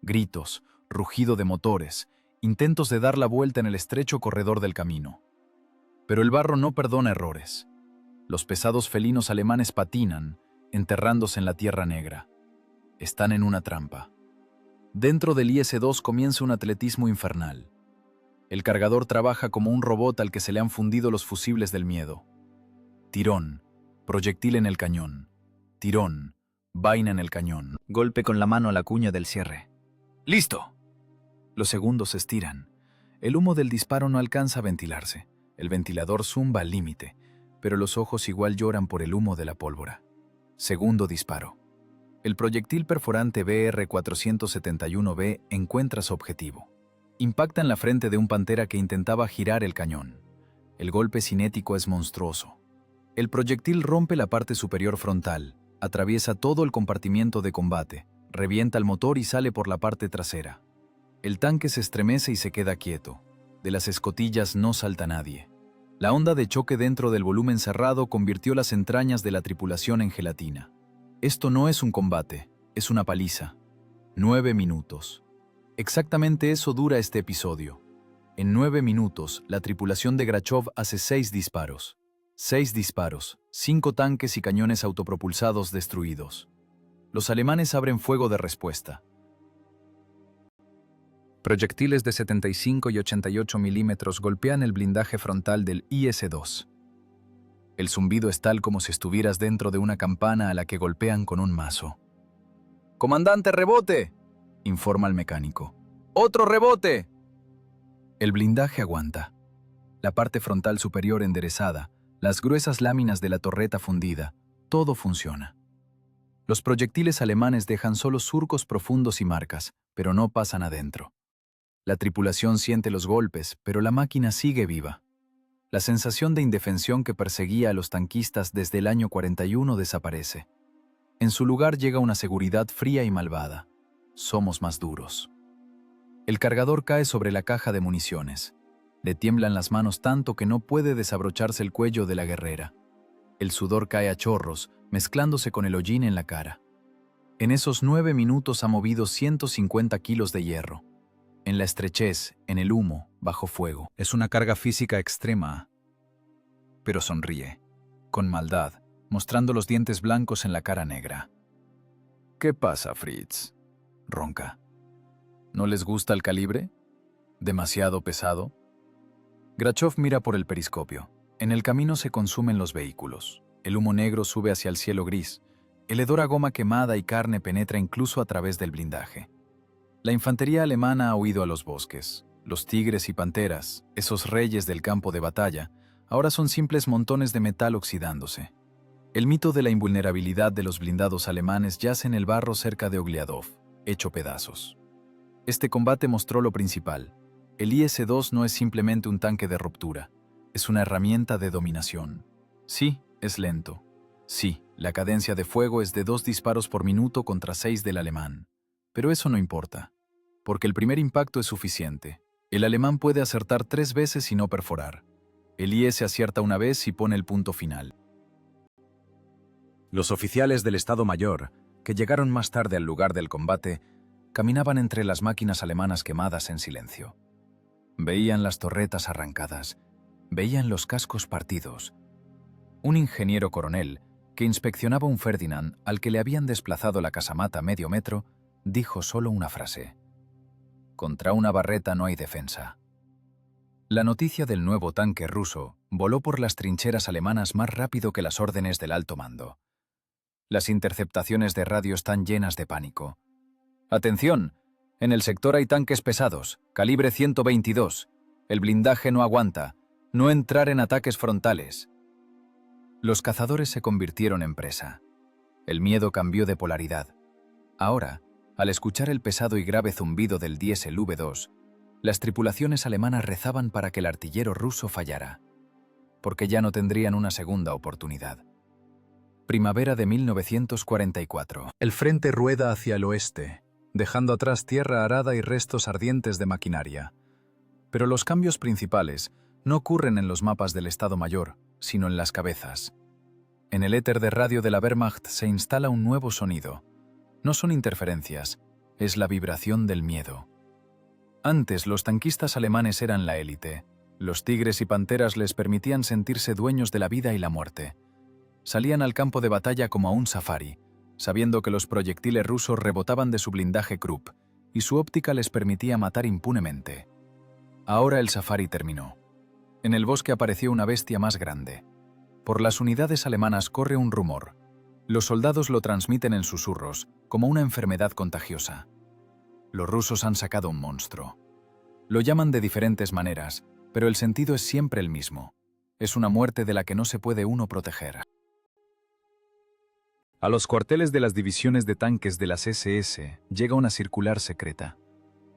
Gritos, rugido de motores, intentos de dar la vuelta en el estrecho corredor del camino. Pero el barro no perdona errores. Los pesados felinos alemanes patinan, enterrándose en la tierra negra. Están en una trampa. Dentro del IS-2 comienza un atletismo infernal. El cargador trabaja como un robot al que se le han fundido los fusibles del miedo. Tirón, proyectil en el cañón. Tirón, vaina en el cañón. Golpe con la mano a la cuña del cierre. ¡Listo! Los segundos se estiran. El humo del disparo no alcanza a ventilarse. El ventilador zumba al límite, pero los ojos igual lloran por el humo de la pólvora. Segundo disparo. El proyectil perforante BR-471B encuentra su objetivo. Impacta en la frente de un Pantera que intentaba girar el cañón. El golpe cinético es monstruoso. El proyectil rompe la parte superior frontal, atraviesa todo el compartimiento de combate, revienta el motor y sale por la parte trasera. El tanque se estremece y se queda quieto. De las escotillas no salta nadie. La onda de choque dentro del volumen cerrado convirtió las entrañas de la tripulación en gelatina. Esto no es un combate, es una paliza. 9 minutos. Exactamente eso dura este episodio. En 9 minutos, la tripulación de Grachov hace 6 disparos. 6 disparos, 5 tanques y cañones autopropulsados destruidos. Los alemanes abren fuego de respuesta. Proyectiles de 75 y 88 milímetros golpean el blindaje frontal del IS-2. El zumbido es tal como si estuvieras dentro de una campana a la que golpean con un mazo. ¡Comandante, rebote!, informa el mecánico. ¡Otro rebote! El blindaje aguanta. La parte frontal superior enderezada, las gruesas láminas de la torreta fundida, todo funciona. Los proyectiles alemanes dejan solo surcos profundos y marcas, pero no pasan adentro. La tripulación siente los golpes, pero la máquina sigue viva. La sensación de indefensión que perseguía a los tanquistas desde el año 41 desaparece. En su lugar llega una seguridad fría y malvada. Somos más duros. El cargador cae sobre la caja de municiones. Le tiemblan las manos tanto que no puede desabrocharse el cuello de la guerrera. El sudor cae a chorros, mezclándose con el hollín en la cara. En esos 9 minutos ha movido 150 kilos de hierro. En la estrechez, en el humo, bajo fuego. Es una carga física extrema. Pero sonríe, con maldad, mostrando los dientes blancos en la cara negra. ¿Qué pasa, Fritz?, ronca. ¿No les gusta el calibre? ¿Demasiado pesado? Grachov mira por el periscopio. En el camino se consumen los vehículos. El humo negro sube hacia el cielo gris. El hedor a goma quemada y carne penetra incluso a través del blindaje. La infantería alemana ha huido a los bosques. Los tigres y panteras, esos reyes del campo de batalla, ahora son simples montones de metal oxidándose. El mito de la invulnerabilidad de los blindados alemanes yace en el barro cerca de Ogliadov, hecho pedazos. Este combate mostró lo principal. El IS-2 no es simplemente un tanque de ruptura, es una herramienta de dominación. Sí, es lento. Sí, la cadencia de fuego es de 2 disparos por minuto contra 6 del alemán. Pero eso no importa, porque el primer impacto es suficiente. El alemán puede acertar 3 veces y no perforar. El IS acierta una vez y pone el punto final. Los oficiales del Estado Mayor, que llegaron más tarde al lugar del combate, caminaban entre las máquinas alemanas quemadas en silencio. Veían las torretas arrancadas, veían los cascos partidos. Un ingeniero coronel, que inspeccionaba un Ferdinand al que le habían desplazado la casamata medio metro, dijo solo una frase: «Contra una barreta no hay defensa». La noticia del nuevo tanque ruso voló por las trincheras alemanas más rápido que las órdenes del alto mando. Las interceptaciones de radio están llenas de pánico. «Atención, en el sector hay tanques pesados, calibre 122. El blindaje no aguanta. No entrar en ataques frontales». Los cazadores se convirtieron en presa. El miedo cambió de polaridad. Ahora, al escuchar el pesado y grave zumbido del diésel V2, las tripulaciones alemanas rezaban para que el artillero ruso fallara, porque ya no tendrían una segunda oportunidad. Primavera de 1944. El frente rueda hacia el oeste, dejando atrás tierra arada y restos ardientes de maquinaria. Pero los cambios principales no ocurren en los mapas del Estado Mayor, sino en las cabezas. En el éter de radio de la Wehrmacht se instala un nuevo sonido. No son interferencias, es la vibración del miedo. Antes los tanquistas alemanes eran la élite. Los tigres y panteras les permitían sentirse dueños de la vida y la muerte. Salían al campo de batalla como a un safari, sabiendo que los proyectiles rusos rebotaban de su blindaje Krupp y su óptica les permitía matar impunemente. Ahora el safari terminó. En el bosque apareció una bestia más grande. Por las unidades alemanas corre un rumor. Los soldados lo transmiten en susurros, como una enfermedad contagiosa. Los rusos han sacado un monstruo. Lo llaman de diferentes maneras, pero el sentido es siempre el mismo. Es una muerte de la que no se puede uno proteger. A los cuarteles de las divisiones de tanques de las SS llega una circular secreta.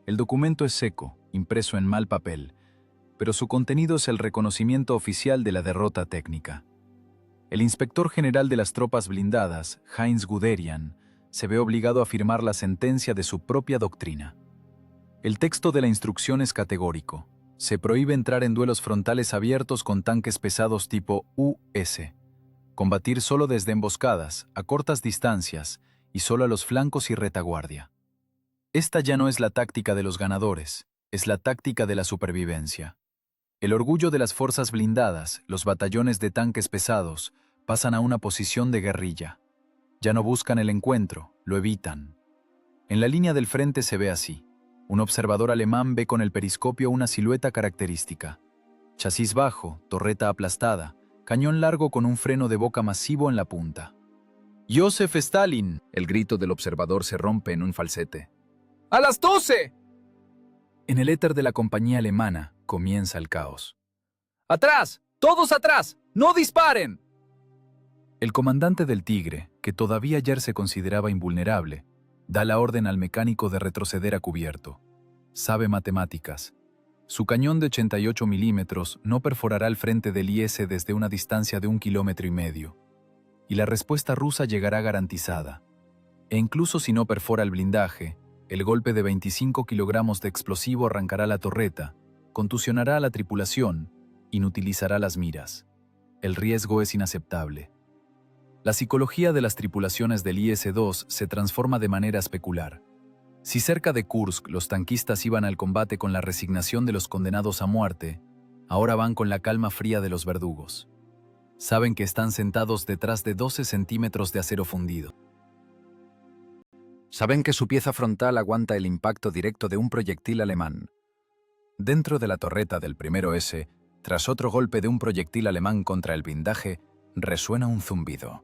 El documento es seco, impreso en mal papel, pero su contenido es el reconocimiento oficial de la derrota técnica. El inspector general de las tropas blindadas, Heinz Guderian, se ve obligado a firmar la sentencia de su propia doctrina. El texto de la instrucción es categórico. Se prohíbe entrar en duelos frontales abiertos con tanques pesados tipo US. Combatir solo desde emboscadas, a cortas distancias y solo a los flancos y retaguardia. Esta ya no es la táctica de los ganadores, es la táctica de la supervivencia. El orgullo de las fuerzas blindadas, los batallones de tanques pesados, pasan a una posición de guerrilla. Ya no buscan el encuentro, lo evitan. En la línea del frente se ve así. Un observador alemán ve con el periscopio una silueta característica. Chasis bajo, torreta aplastada, cañón largo con un freno de boca masivo en la punta. «¡Josef Stalin!», el grito del observador se rompe en un falsete. «¡A las 12!». En el éter de la compañía alemana comienza el caos. «¡Atrás! ¡Todos atrás! ¡No disparen!». El comandante del Tigre, que todavía ayer se consideraba invulnerable, da la orden al mecánico de retroceder a cubierto. Sabe matemáticas. Su cañón de 88 milímetros no perforará el frente del IS desde una distancia de 1,5 kilómetros. Y la respuesta rusa llegará garantizada. E incluso si no perfora el blindaje, el golpe de 25 kilogramos de explosivo arrancará la torreta, contusionará a la tripulación, inutilizará las miras. El riesgo es inaceptable. La psicología de las tripulaciones del IS-2 se transforma de manera especular. Si cerca de Kursk los tanquistas iban al combate con la resignación de los condenados a muerte, ahora van con la calma fría de los verdugos. Saben que están sentados detrás de 12 centímetros de acero fundido. Saben que su pieza frontal aguanta el impacto directo de un proyectil alemán. Dentro de la torreta del primero S, tras otro golpe de un proyectil alemán contra el blindaje, resuena un zumbido.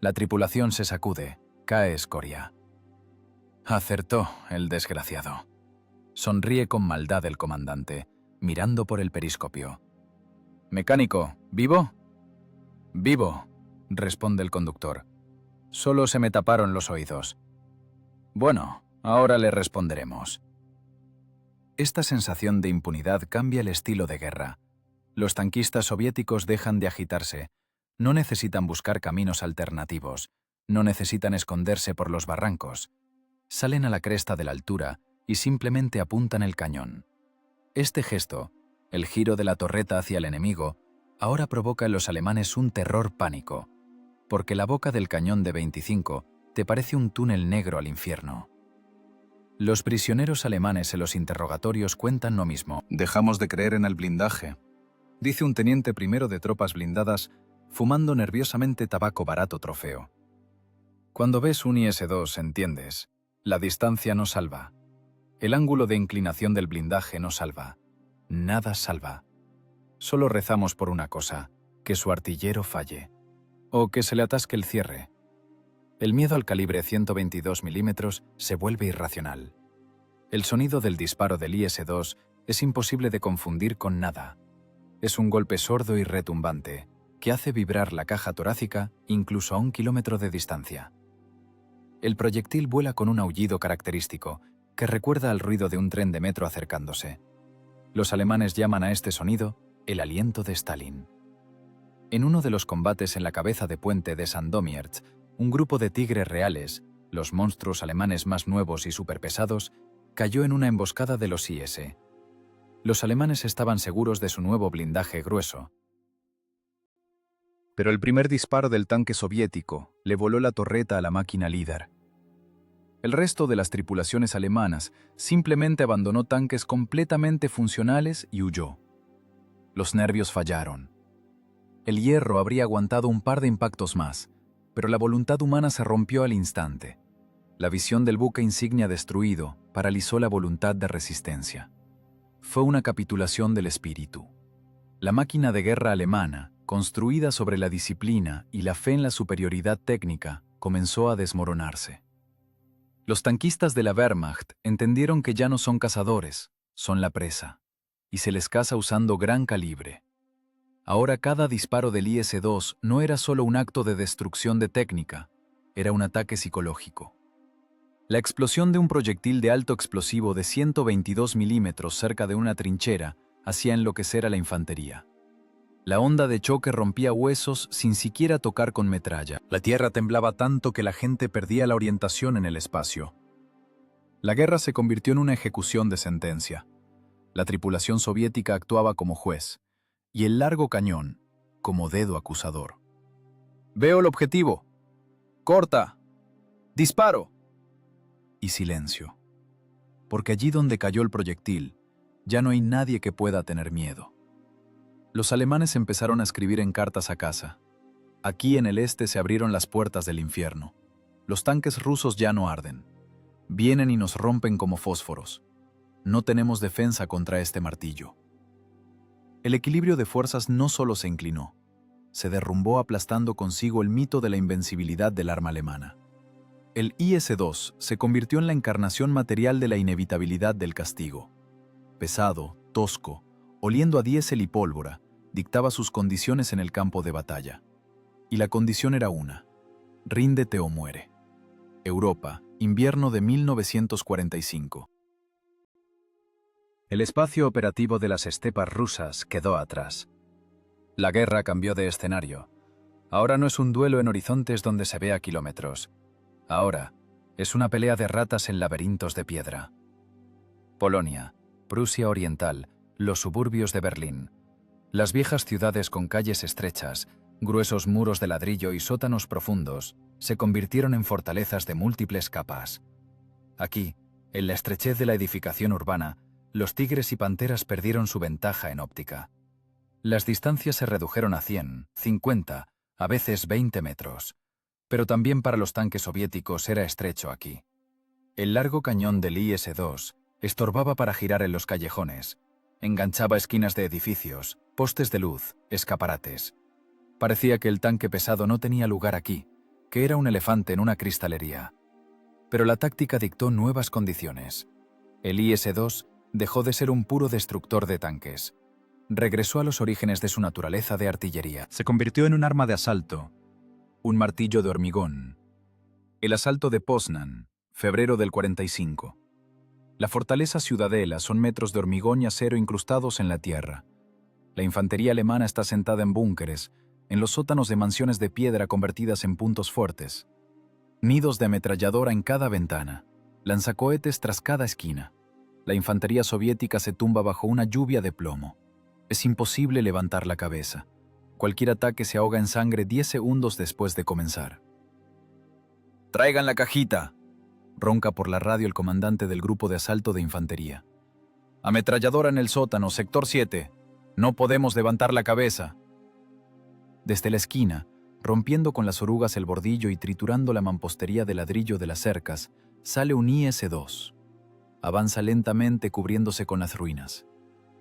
La tripulación se sacude, cae escoria. Acertó el desgraciado. Sonríe con maldad el comandante, mirando por el periscopio. «Mecánico, ¿vivo?» «Vivo», responde el conductor. «Solo se me taparon los oídos». «Bueno, ahora le responderemos». Esta sensación de impunidad cambia el estilo de guerra. Los tanquistas soviéticos dejan de agitarse. No necesitan buscar caminos alternativos. No necesitan esconderse por los barrancos. Salen a la cresta de la altura y simplemente apuntan el cañón. Este gesto, el giro de la torreta hacia el enemigo, ahora provoca en los alemanes un terror pánico, porque la boca del cañón de 25 te parece un túnel negro al infierno. Los prisioneros alemanes en los interrogatorios cuentan lo mismo. Dejamos de creer en el blindaje, dice un teniente primero de tropas blindadas, fumando nerviosamente tabaco barato trofeo. Cuando ves un IS-2 entiendes, la distancia no salva. El ángulo de inclinación del blindaje no salva. Nada salva. Solo rezamos por una cosa, que su artillero falle. O que se le atasque el cierre. El miedo al calibre 122 milímetros se vuelve irracional. El sonido del disparo del IS-2 es imposible de confundir con nada. Es un golpe sordo y retumbante, que hace vibrar la caja torácica incluso a 1 kilómetro de distancia. El proyectil vuela con un aullido característico, que recuerda al ruido de un tren de metro acercándose. Los alemanes llaman a este sonido el aliento de Stalin. En uno de los combates en la cabeza de puente de Sandomierz, un grupo de tigres reales, los monstruos alemanes más nuevos y superpesados, cayó en una emboscada de los IS. Los alemanes estaban seguros de su nuevo blindaje grueso. Pero el primer disparo del tanque soviético le voló la torreta a la máquina líder. El resto de las tripulaciones alemanas simplemente abandonó tanques completamente funcionales y huyó. Los nervios fallaron. El hierro habría aguantado un par de impactos más, pero la voluntad humana se rompió al instante. La visión del buque insignia destruido paralizó la voluntad de resistencia. Fue una capitulación del espíritu. La máquina de guerra alemana, construida sobre la disciplina y la fe en la superioridad técnica, comenzó a desmoronarse. Los tanquistas de la Wehrmacht entendieron que ya no son cazadores, son la presa, y se les caza usando gran calibre. Ahora cada disparo del IS-2 no era solo un acto de destrucción de técnica, era un ataque psicológico. La explosión de un proyectil de alto explosivo de 122 milímetros cerca de una trinchera hacía enloquecer a la infantería. La onda de choque rompía huesos sin siquiera tocar con metralla. La tierra temblaba tanto que la gente perdía la orientación en el espacio. La guerra se convirtió en una ejecución de sentencia. La tripulación soviética actuaba como juez, y el largo cañón como dedo acusador. «Veo el objetivo. Corta. Disparo». Y silencio. Porque allí donde cayó el proyectil, ya no hay nadie que pueda tener miedo. Los alemanes empezaron a escribir en cartas a casa. Aquí en el este se abrieron las puertas del infierno. Los tanques rusos ya no arden. Vienen y nos rompen como fósforos. No tenemos defensa contra este martillo. El equilibrio de fuerzas no solo se inclinó, se derrumbó aplastando consigo el mito de la invencibilidad del arma alemana. El IS-2 se convirtió en la encarnación material de la inevitabilidad del castigo. Pesado, tosco, oliendo a diésel y pólvora, dictaba sus condiciones en el campo de batalla. Y la condición era una: ríndete o muere. Europa, invierno de 1945. El espacio operativo de las estepas rusas quedó atrás. La guerra cambió de escenario. Ahora no es un duelo en horizontes donde se ve a kilómetros. Ahora es una pelea de ratas en laberintos de piedra. Polonia, Prusia Oriental, los suburbios de Berlín. Las viejas ciudades con calles estrechas, gruesos muros de ladrillo y sótanos profundos se convirtieron en fortalezas de múltiples capas. Aquí, en la estrechez de la edificación urbana, los tigres y panteras perdieron su ventaja en óptica. Las distancias se redujeron a 100, 50, a veces 20 metros. Pero también para los tanques soviéticos era estrecho aquí. El largo cañón del IS-2 estorbaba para girar en los callejones. Enganchaba esquinas de edificios, postes de luz, escaparates. Parecía que el tanque pesado no tenía lugar aquí, que era un elefante en una cristalería. Pero la táctica dictó nuevas condiciones. El IS-2 dejó de ser un puro destructor de tanques. Regresó a los orígenes de su naturaleza de artillería. Se convirtió en un arma de asalto, un martillo de hormigón. El asalto de Poznan, febrero del 45. La fortaleza ciudadela son metros de hormigón y acero incrustados en la tierra. La infantería alemana está sentada en búnkeres, en los sótanos de mansiones de piedra convertidas en puntos fuertes. Nidos de ametralladora en cada ventana, lanzacohetes tras cada esquina. La infantería soviética se tumba bajo una lluvia de plomo. Es imposible levantar la cabeza. Cualquier ataque se ahoga en sangre 10 segundos después de comenzar. «¡Traigan la cajita!», ronca por la radio el comandante del grupo de asalto de infantería. «Ametralladora en el sótano, sector 7. No podemos levantar la cabeza». Desde la esquina, rompiendo con las orugas el bordillo y triturando la mampostería de ladrillo de las cercas, sale un IS-2. Avanza lentamente cubriéndose con las ruinas.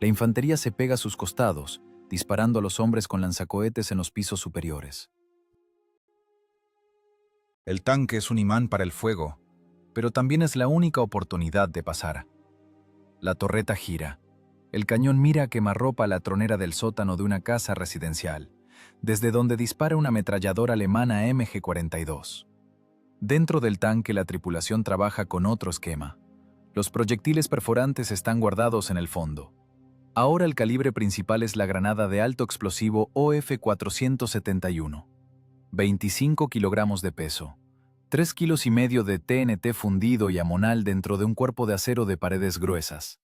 La infantería se pega a sus costados, disparando a los hombres con lanzacohetes en los pisos superiores. El tanque es un imán para el fuego, pero también es la única oportunidad de pasar. La torreta gira. El cañón mira a quemarropa la tronera del sótano de una casa residencial, desde donde dispara una ametralladora alemana MG-42. Dentro del tanque la tripulación trabaja con otro esquema. Los proyectiles perforantes están guardados en el fondo. Ahora el calibre principal es la granada de alto explosivo OF-471. 25 kilogramos de peso. 3,5 kilos de TNT fundido y amonal dentro de un cuerpo de acero de paredes gruesas.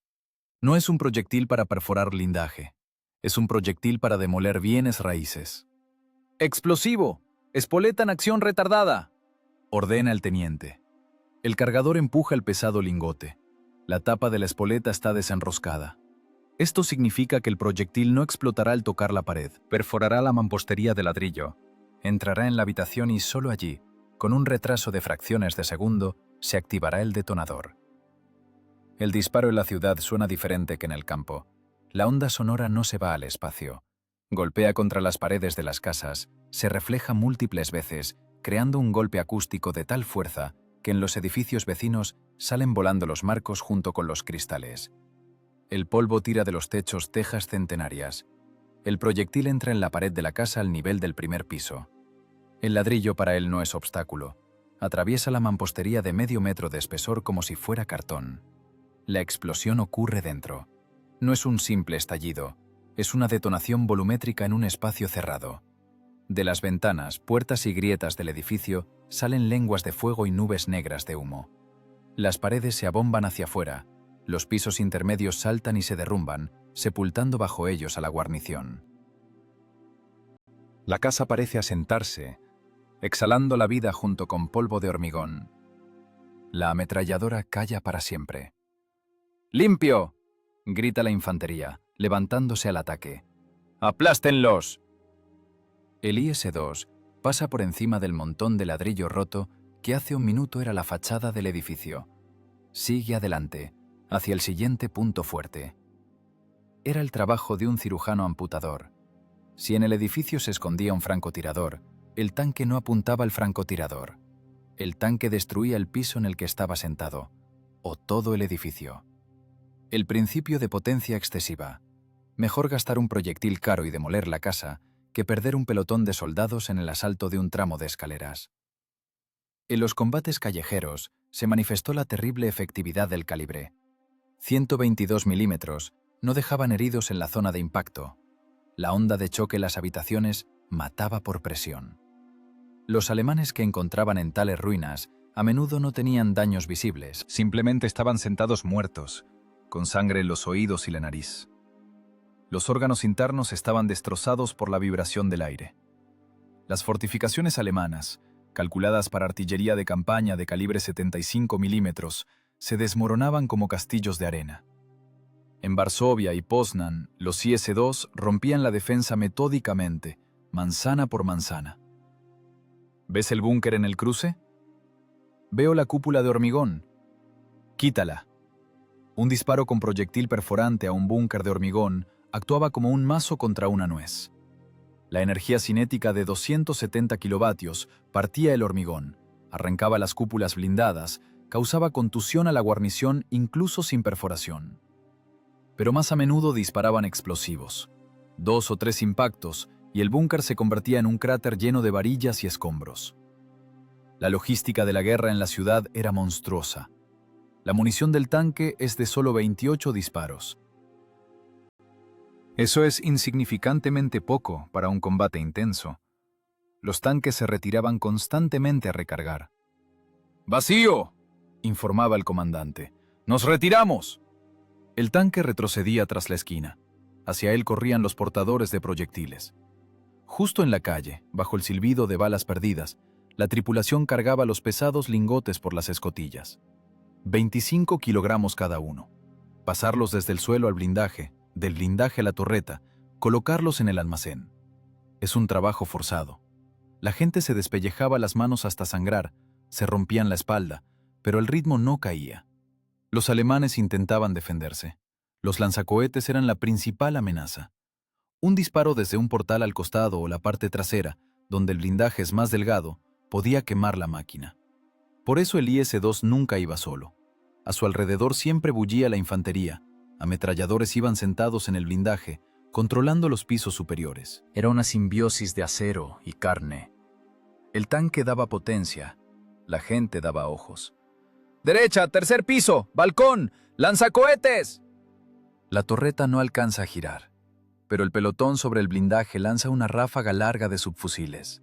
No es un proyectil para perforar blindaje. Es un proyectil para demoler bienes raíces. «¡Explosivo! ¡Espoleta en acción retardada!», ordena el teniente. El cargador empuja el pesado lingote. La tapa de la espoleta está desenroscada. Esto significa que el proyectil no explotará al tocar la pared. Perforará la mampostería de ladrillo. Entrará en la habitación y solo allí, con un retraso de fracciones de segundo, se activará el detonador. El disparo en la ciudad suena diferente que en el campo. La onda sonora no se va al espacio. Golpea contra las paredes de las casas, se refleja múltiples veces, creando un golpe acústico de tal fuerza que en los edificios vecinos salen volando los marcos junto con los cristales. El polvo tira de los techos tejas centenarias. El proyectil entra en la pared de la casa al nivel del primer piso. El ladrillo para él no es obstáculo. Atraviesa la mampostería de medio metro de espesor como si fuera cartón. La explosión ocurre dentro. No es un simple estallido, es una detonación volumétrica en un espacio cerrado. De las ventanas, puertas y grietas del edificio salen lenguas de fuego y nubes negras de humo. Las paredes se abomban hacia afuera, los pisos intermedios saltan y se derrumban, sepultando bajo ellos a la guarnición. La casa parece asentarse, exhalando la vida junto con polvo de hormigón. La ametralladora calla para siempre. «¡Limpio!», grita la infantería, levantándose al ataque. «¡Aplástenlos!». El IS-2 pasa por encima del montón de ladrillo roto que hace un minuto era la fachada del edificio. Sigue adelante, hacia el siguiente punto fuerte. Era el trabajo de un cirujano amputador. Si en el edificio se escondía un francotirador, el tanque no apuntaba al francotirador. El tanque destruía el piso en el que estaba sentado, o todo el edificio. El principio de potencia excesiva. Mejor gastar un proyectil caro y demoler la casa que perder un pelotón de soldados en el asalto de un tramo de escaleras. En los combates callejeros se manifestó la terrible efectividad del calibre. 122 milímetros no dejaban heridos en la zona de impacto. La onda de choque en las habitaciones mataba por presión. Los alemanes que encontraban en tales ruinas a menudo no tenían daños visibles, simplemente estaban sentados muertos, con sangre en los oídos y la nariz. Los órganos internos estaban destrozados por la vibración del aire. Las fortificaciones alemanas, calculadas para artillería de campaña de calibre 75 milímetros, se desmoronaban como castillos de arena. En Varsovia y Poznan, los IS-2 rompían la defensa metódicamente, manzana por manzana. ¿Ves el búnker en el cruce? Veo la cúpula de hormigón. Quítala. Un disparo con proyectil perforante a un búnker de hormigón actuaba como un mazo contra una nuez. La energía cinética de 270 kilovatios partía el hormigón, arrancaba las cúpulas blindadas, causaba contusión a la guarnición incluso sin perforación. Pero más a menudo disparaban explosivos. 2 o 3 impactos y el búnker se convertía en un cráter lleno de varillas y escombros. La logística de la guerra en la ciudad era monstruosa. La munición del tanque es de solo 28 disparos. Eso es insignificantemente poco para un combate intenso. Los tanques se retiraban constantemente a recargar. «¡Vacío!», informaba el comandante. «¡Nos retiramos!». El tanque retrocedía tras la esquina. Hacia él corrían los portadores de proyectiles. Justo en la calle, bajo el silbido de balas perdidas, la tripulación cargaba los pesados lingotes por las escotillas. 25 kilogramos cada uno. Pasarlos desde el suelo al blindaje, del blindaje a la torreta, colocarlos en el almacén. Es un trabajo forzado. La gente se despellejaba las manos hasta sangrar, se rompían la espalda, pero el ritmo no caía. Los alemanes intentaban defenderse. Los lanzacohetes eran la principal amenaza. Un disparo desde un portal al costado o la parte trasera, donde el blindaje es más delgado, podía quemar la máquina. Por eso el IS-2 nunca iba solo. A su alrededor siempre bullía la infantería. Ametralladores iban sentados en el blindaje, controlando los pisos superiores. Era una simbiosis de acero y carne. El tanque daba potencia, la gente daba ojos. ¡Derecha, tercer piso! ¡Balcón! ¡Lanzacohetes! La torreta no alcanza a girar, pero el pelotón sobre el blindaje lanza una ráfaga larga de subfusiles.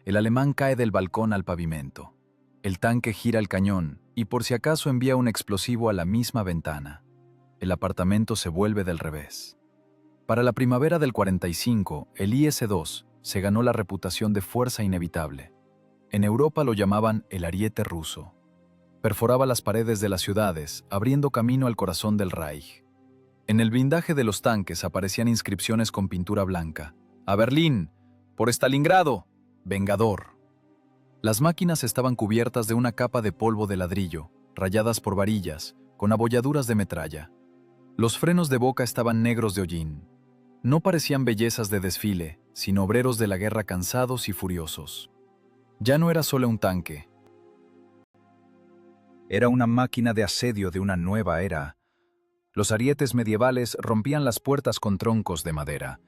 El alemán cae del balcón al pavimento. El tanque gira el cañón y por si acaso envía un explosivo a la misma ventana. El apartamento se vuelve del revés. Para la primavera del 45, el IS-2 se ganó la reputación de fuerza inevitable. En Europa lo llamaban el ariete ruso. Perforaba las paredes de las ciudades, abriendo camino al corazón del Reich. En el blindaje de los tanques aparecían inscripciones con pintura blanca. ¡A Berlín! ¡Por Stalingrado! ¡Vengador! Las máquinas estaban cubiertas de una capa de polvo de ladrillo, rayadas por varillas, con abolladuras de metralla. Los frenos de boca estaban negros de hollín. No parecían bellezas de desfile, sino obreros de la guerra cansados y furiosos. Ya no era solo un tanque. Era una máquina de asedio de una nueva era. Los arietes medievales rompían las puertas con troncos de madera.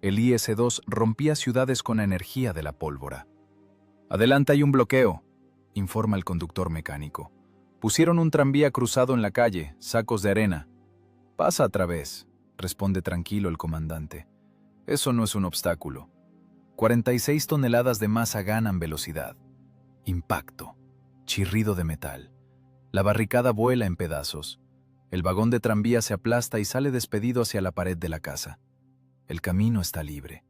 El IS-2 rompía ciudades con la energía de la pólvora. «Adelante hay un bloqueo», informa el conductor mecánico. «Pusieron un tranvía cruzado en la calle, sacos de arena». «Pasa a través», responde tranquilo el comandante. «Eso no es un obstáculo». 46 toneladas de masa ganan velocidad. Impacto. Chirrido de metal. La barricada vuela en pedazos. El vagón de tranvía se aplasta y sale despedido hacia la pared de la casa. El camino está libre.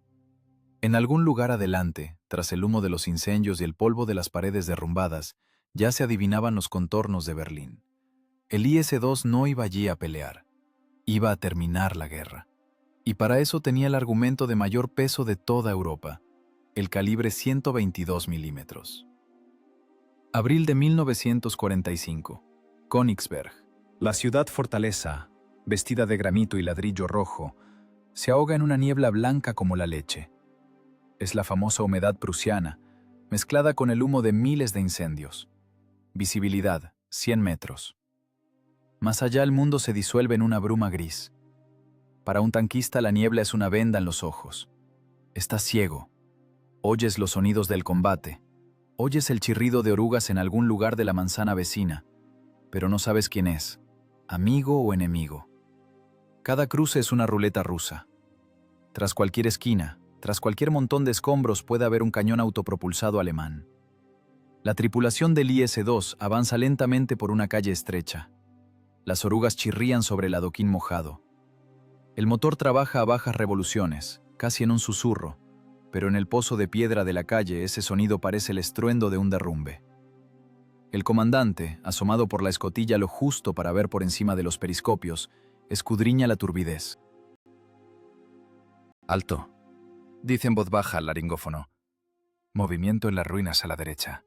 En algún lugar adelante, tras el humo de los incendios y el polvo de las paredes derrumbadas, ya se adivinaban los contornos de Berlín. El IS-2 no iba allí a pelear. Iba a terminar la guerra. Y para eso tenía el argumento de mayor peso de toda Europa, el calibre 122 milímetros. Abril de 1945. Königsberg. La ciudad fortaleza, vestida de granito y ladrillo rojo, se ahoga en una niebla blanca como la leche. Es la famosa humedad prusiana, mezclada con el humo de miles de incendios. Visibilidad, 100 metros. Más allá el mundo se disuelve en una bruma gris. Para un tanquista la niebla es una venda en los ojos. Estás ciego. Oyes los sonidos del combate. Oyes el chirrido de orugas en algún lugar de la manzana vecina, pero no sabes quién es, amigo o enemigo. Cada cruce es una ruleta rusa. Tras cualquier esquina, tras cualquier montón de escombros puede haber un cañón autopropulsado alemán. La tripulación del IS-2 avanza lentamente por una calle estrecha. Las orugas chirrían sobre el adoquín mojado. El motor trabaja a bajas revoluciones, casi en un susurro, pero en el pozo de piedra de la calle ese sonido parece el estruendo de un derrumbe. El comandante, asomado por la escotilla lo justo para ver por encima de los periscopios, escudriña la turbidez. «Alto», dice en voz baja al laringófono. Movimiento en las ruinas a la derecha.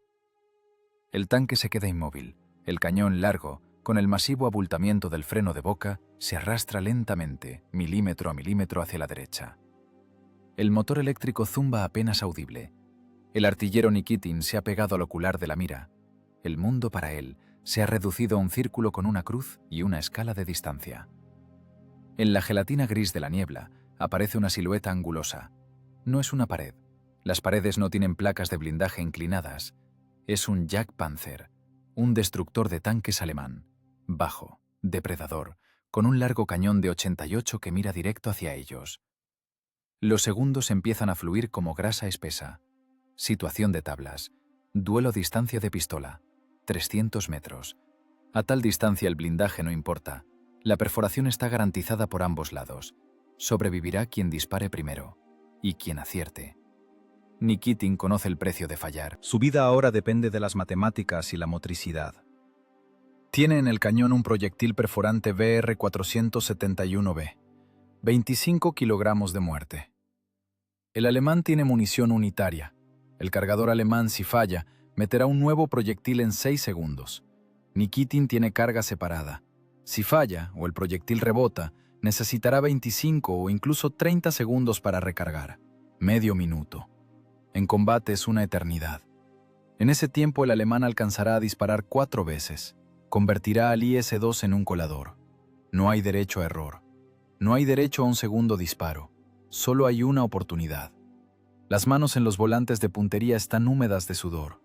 El tanque se queda inmóvil. El cañón largo, con el masivo abultamiento del freno de boca, se arrastra lentamente, milímetro a milímetro hacia la derecha. El motor eléctrico zumba apenas audible. El artillero Nikitin se ha pegado al ocular de la mira. El mundo para él se ha reducido a un círculo con una cruz y una escala de distancia. En la gelatina gris de la niebla aparece una silueta angulosa. No es una pared. Las paredes no tienen placas de blindaje inclinadas. Es un Jagdpanzer, un destructor de tanques alemán, bajo, depredador, con un largo cañón de 88 que mira directo hacia ellos. Los segundos empiezan a fluir como grasa espesa. Situación de tablas. Duelo distancia de pistola. 300 metros. A tal distancia el blindaje no importa. La perforación está garantizada por ambos lados. Sobrevivirá quien dispare primero y quien acierte. Nikitin conoce el precio de fallar. Su vida ahora depende de las matemáticas y la motricidad. Tiene en el cañón un proyectil perforante BR-471B, 25 kilogramos de muerte. El alemán tiene munición unitaria. El cargador alemán, si falla, meterá un nuevo proyectil en 6 segundos. Nikitin tiene carga separada. Si falla o el proyectil rebota, necesitará 25 o incluso 30 segundos para recargar. Medio minuto. En combate es una eternidad. En ese tiempo el alemán alcanzará a disparar 4 veces. Convertirá al IS-2 en un colador. No hay derecho a error. No hay derecho a un segundo disparo. Solo hay una oportunidad. Las manos en los volantes de puntería están húmedas de sudor.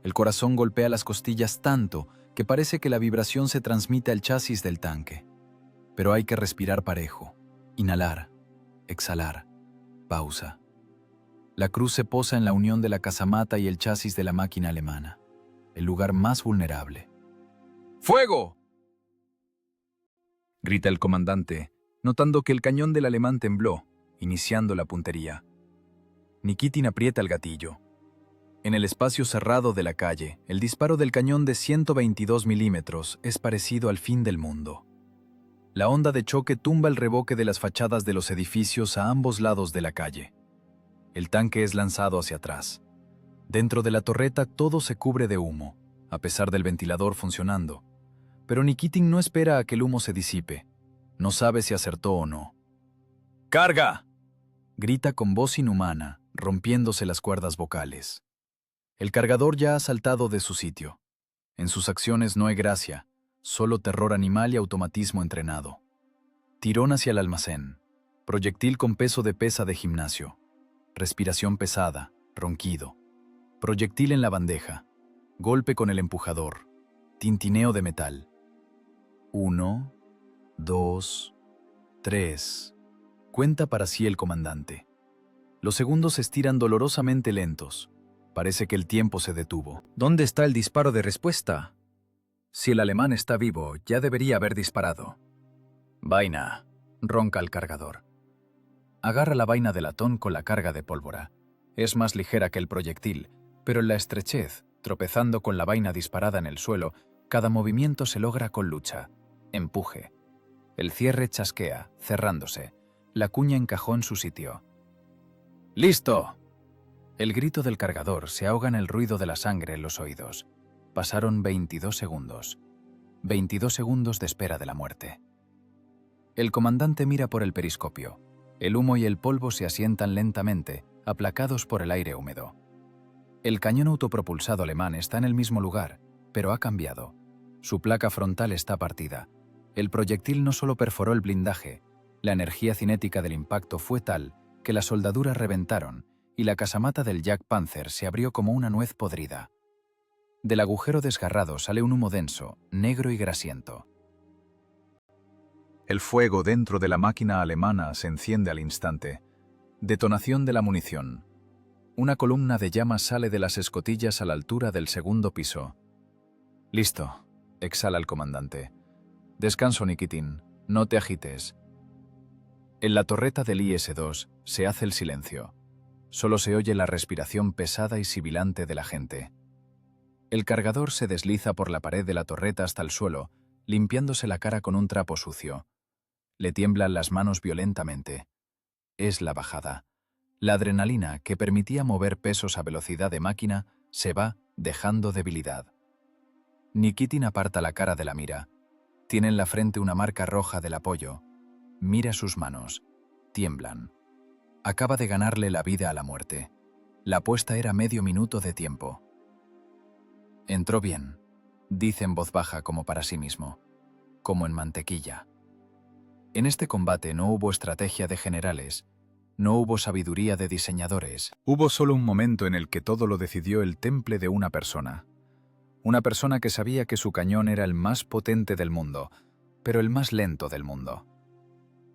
El corazón golpea las costillas tanto que parece que la vibración se transmite al chasis del tanque. Pero hay que respirar parejo. Inhalar. Exhalar. Pausa. La cruz se posa en la unión de la casamata y el chasis de la máquina alemana, el lugar más vulnerable. ¡Fuego!, grita el comandante, notando que el cañón del alemán tembló, iniciando la puntería. Nikitin aprieta el gatillo. En el espacio cerrado de la calle, el disparo del cañón de 122 milímetros es parecido al fin del mundo. La onda de choque tumba el revoque de las fachadas de los edificios a ambos lados de la calle. El tanque es lanzado hacia atrás. Dentro de la torreta todo se cubre de humo, a pesar del ventilador funcionando. Pero Nikitin no espera a que el humo se disipe. No sabe si acertó o no. ¡Carga!, grita con voz inhumana, rompiéndose las cuerdas vocales. El cargador ya ha saltado de su sitio. En sus acciones no hay gracia, solo terror animal y automatismo entrenado. Tirón hacia el almacén. Proyectil con peso de pesa de gimnasio. Respiración pesada, ronquido. Proyectil en la bandeja. Golpe con el empujador. Tintineo de metal. 1, 2, 3. Cuenta para sí el comandante. Los segundos se estiran dolorosamente lentos. Parece que el tiempo se detuvo. ¿Dónde está el disparo de respuesta? Si el alemán está vivo, ya debería haber disparado. Vaina, ronca el cargador. Agarra la vaina de latón con la carga de pólvora. Es más ligera que el proyectil, pero en la estrechez, tropezando con la vaina disparada en el suelo, cada movimiento se logra con lucha, empuje. El cierre chasquea, cerrándose. La cuña encajó en su sitio. ¡Listo! El grito del cargador se ahoga en el ruido de la sangre en los oídos. Pasaron 22 segundos. 22 segundos de espera de la muerte. El comandante mira por el periscopio. El humo y el polvo se asientan lentamente, aplacados por el aire húmedo. El cañón autopropulsado alemán está en el mismo lugar, pero ha cambiado. Su placa frontal está partida. El proyectil no solo perforó el blindaje, la energía cinética del impacto fue tal que las soldaduras reventaron y la casamata del Jagd Panzer se abrió como una nuez podrida. Del agujero desgarrado sale un humo denso, negro y grasiento. El fuego dentro de la máquina alemana se enciende al instante. Detonación de la munición. Una columna de llamas sale de las escotillas a la altura del segundo piso. «Listo», exhala el comandante. «Descanso, Nikitin. No te agites». En la torreta del IS-2 se hace el silencio. Solo se oye la respiración pesada y sibilante de la gente. El cargador se desliza por la pared de la torreta hasta el suelo, limpiándose la cara con un trapo sucio. Le tiemblan las manos violentamente. Es la bajada. La adrenalina, que permitía mover pesos a velocidad de máquina, se va, dejando debilidad. Nikitin aparta la cara de la mira. Tiene en la frente una marca roja del apoyo. Mira sus manos. Tiemblan. Acaba de ganarle la vida a la muerte. La apuesta era medio minuto de tiempo. Entró bien, dice en voz baja como para sí mismo, como en mantequilla. En este combate no hubo estrategia de generales, no hubo sabiduría de diseñadores. Hubo solo un momento en el que todo lo decidió el temple de una persona. Una persona que sabía que su cañón era el más potente del mundo, pero el más lento del mundo.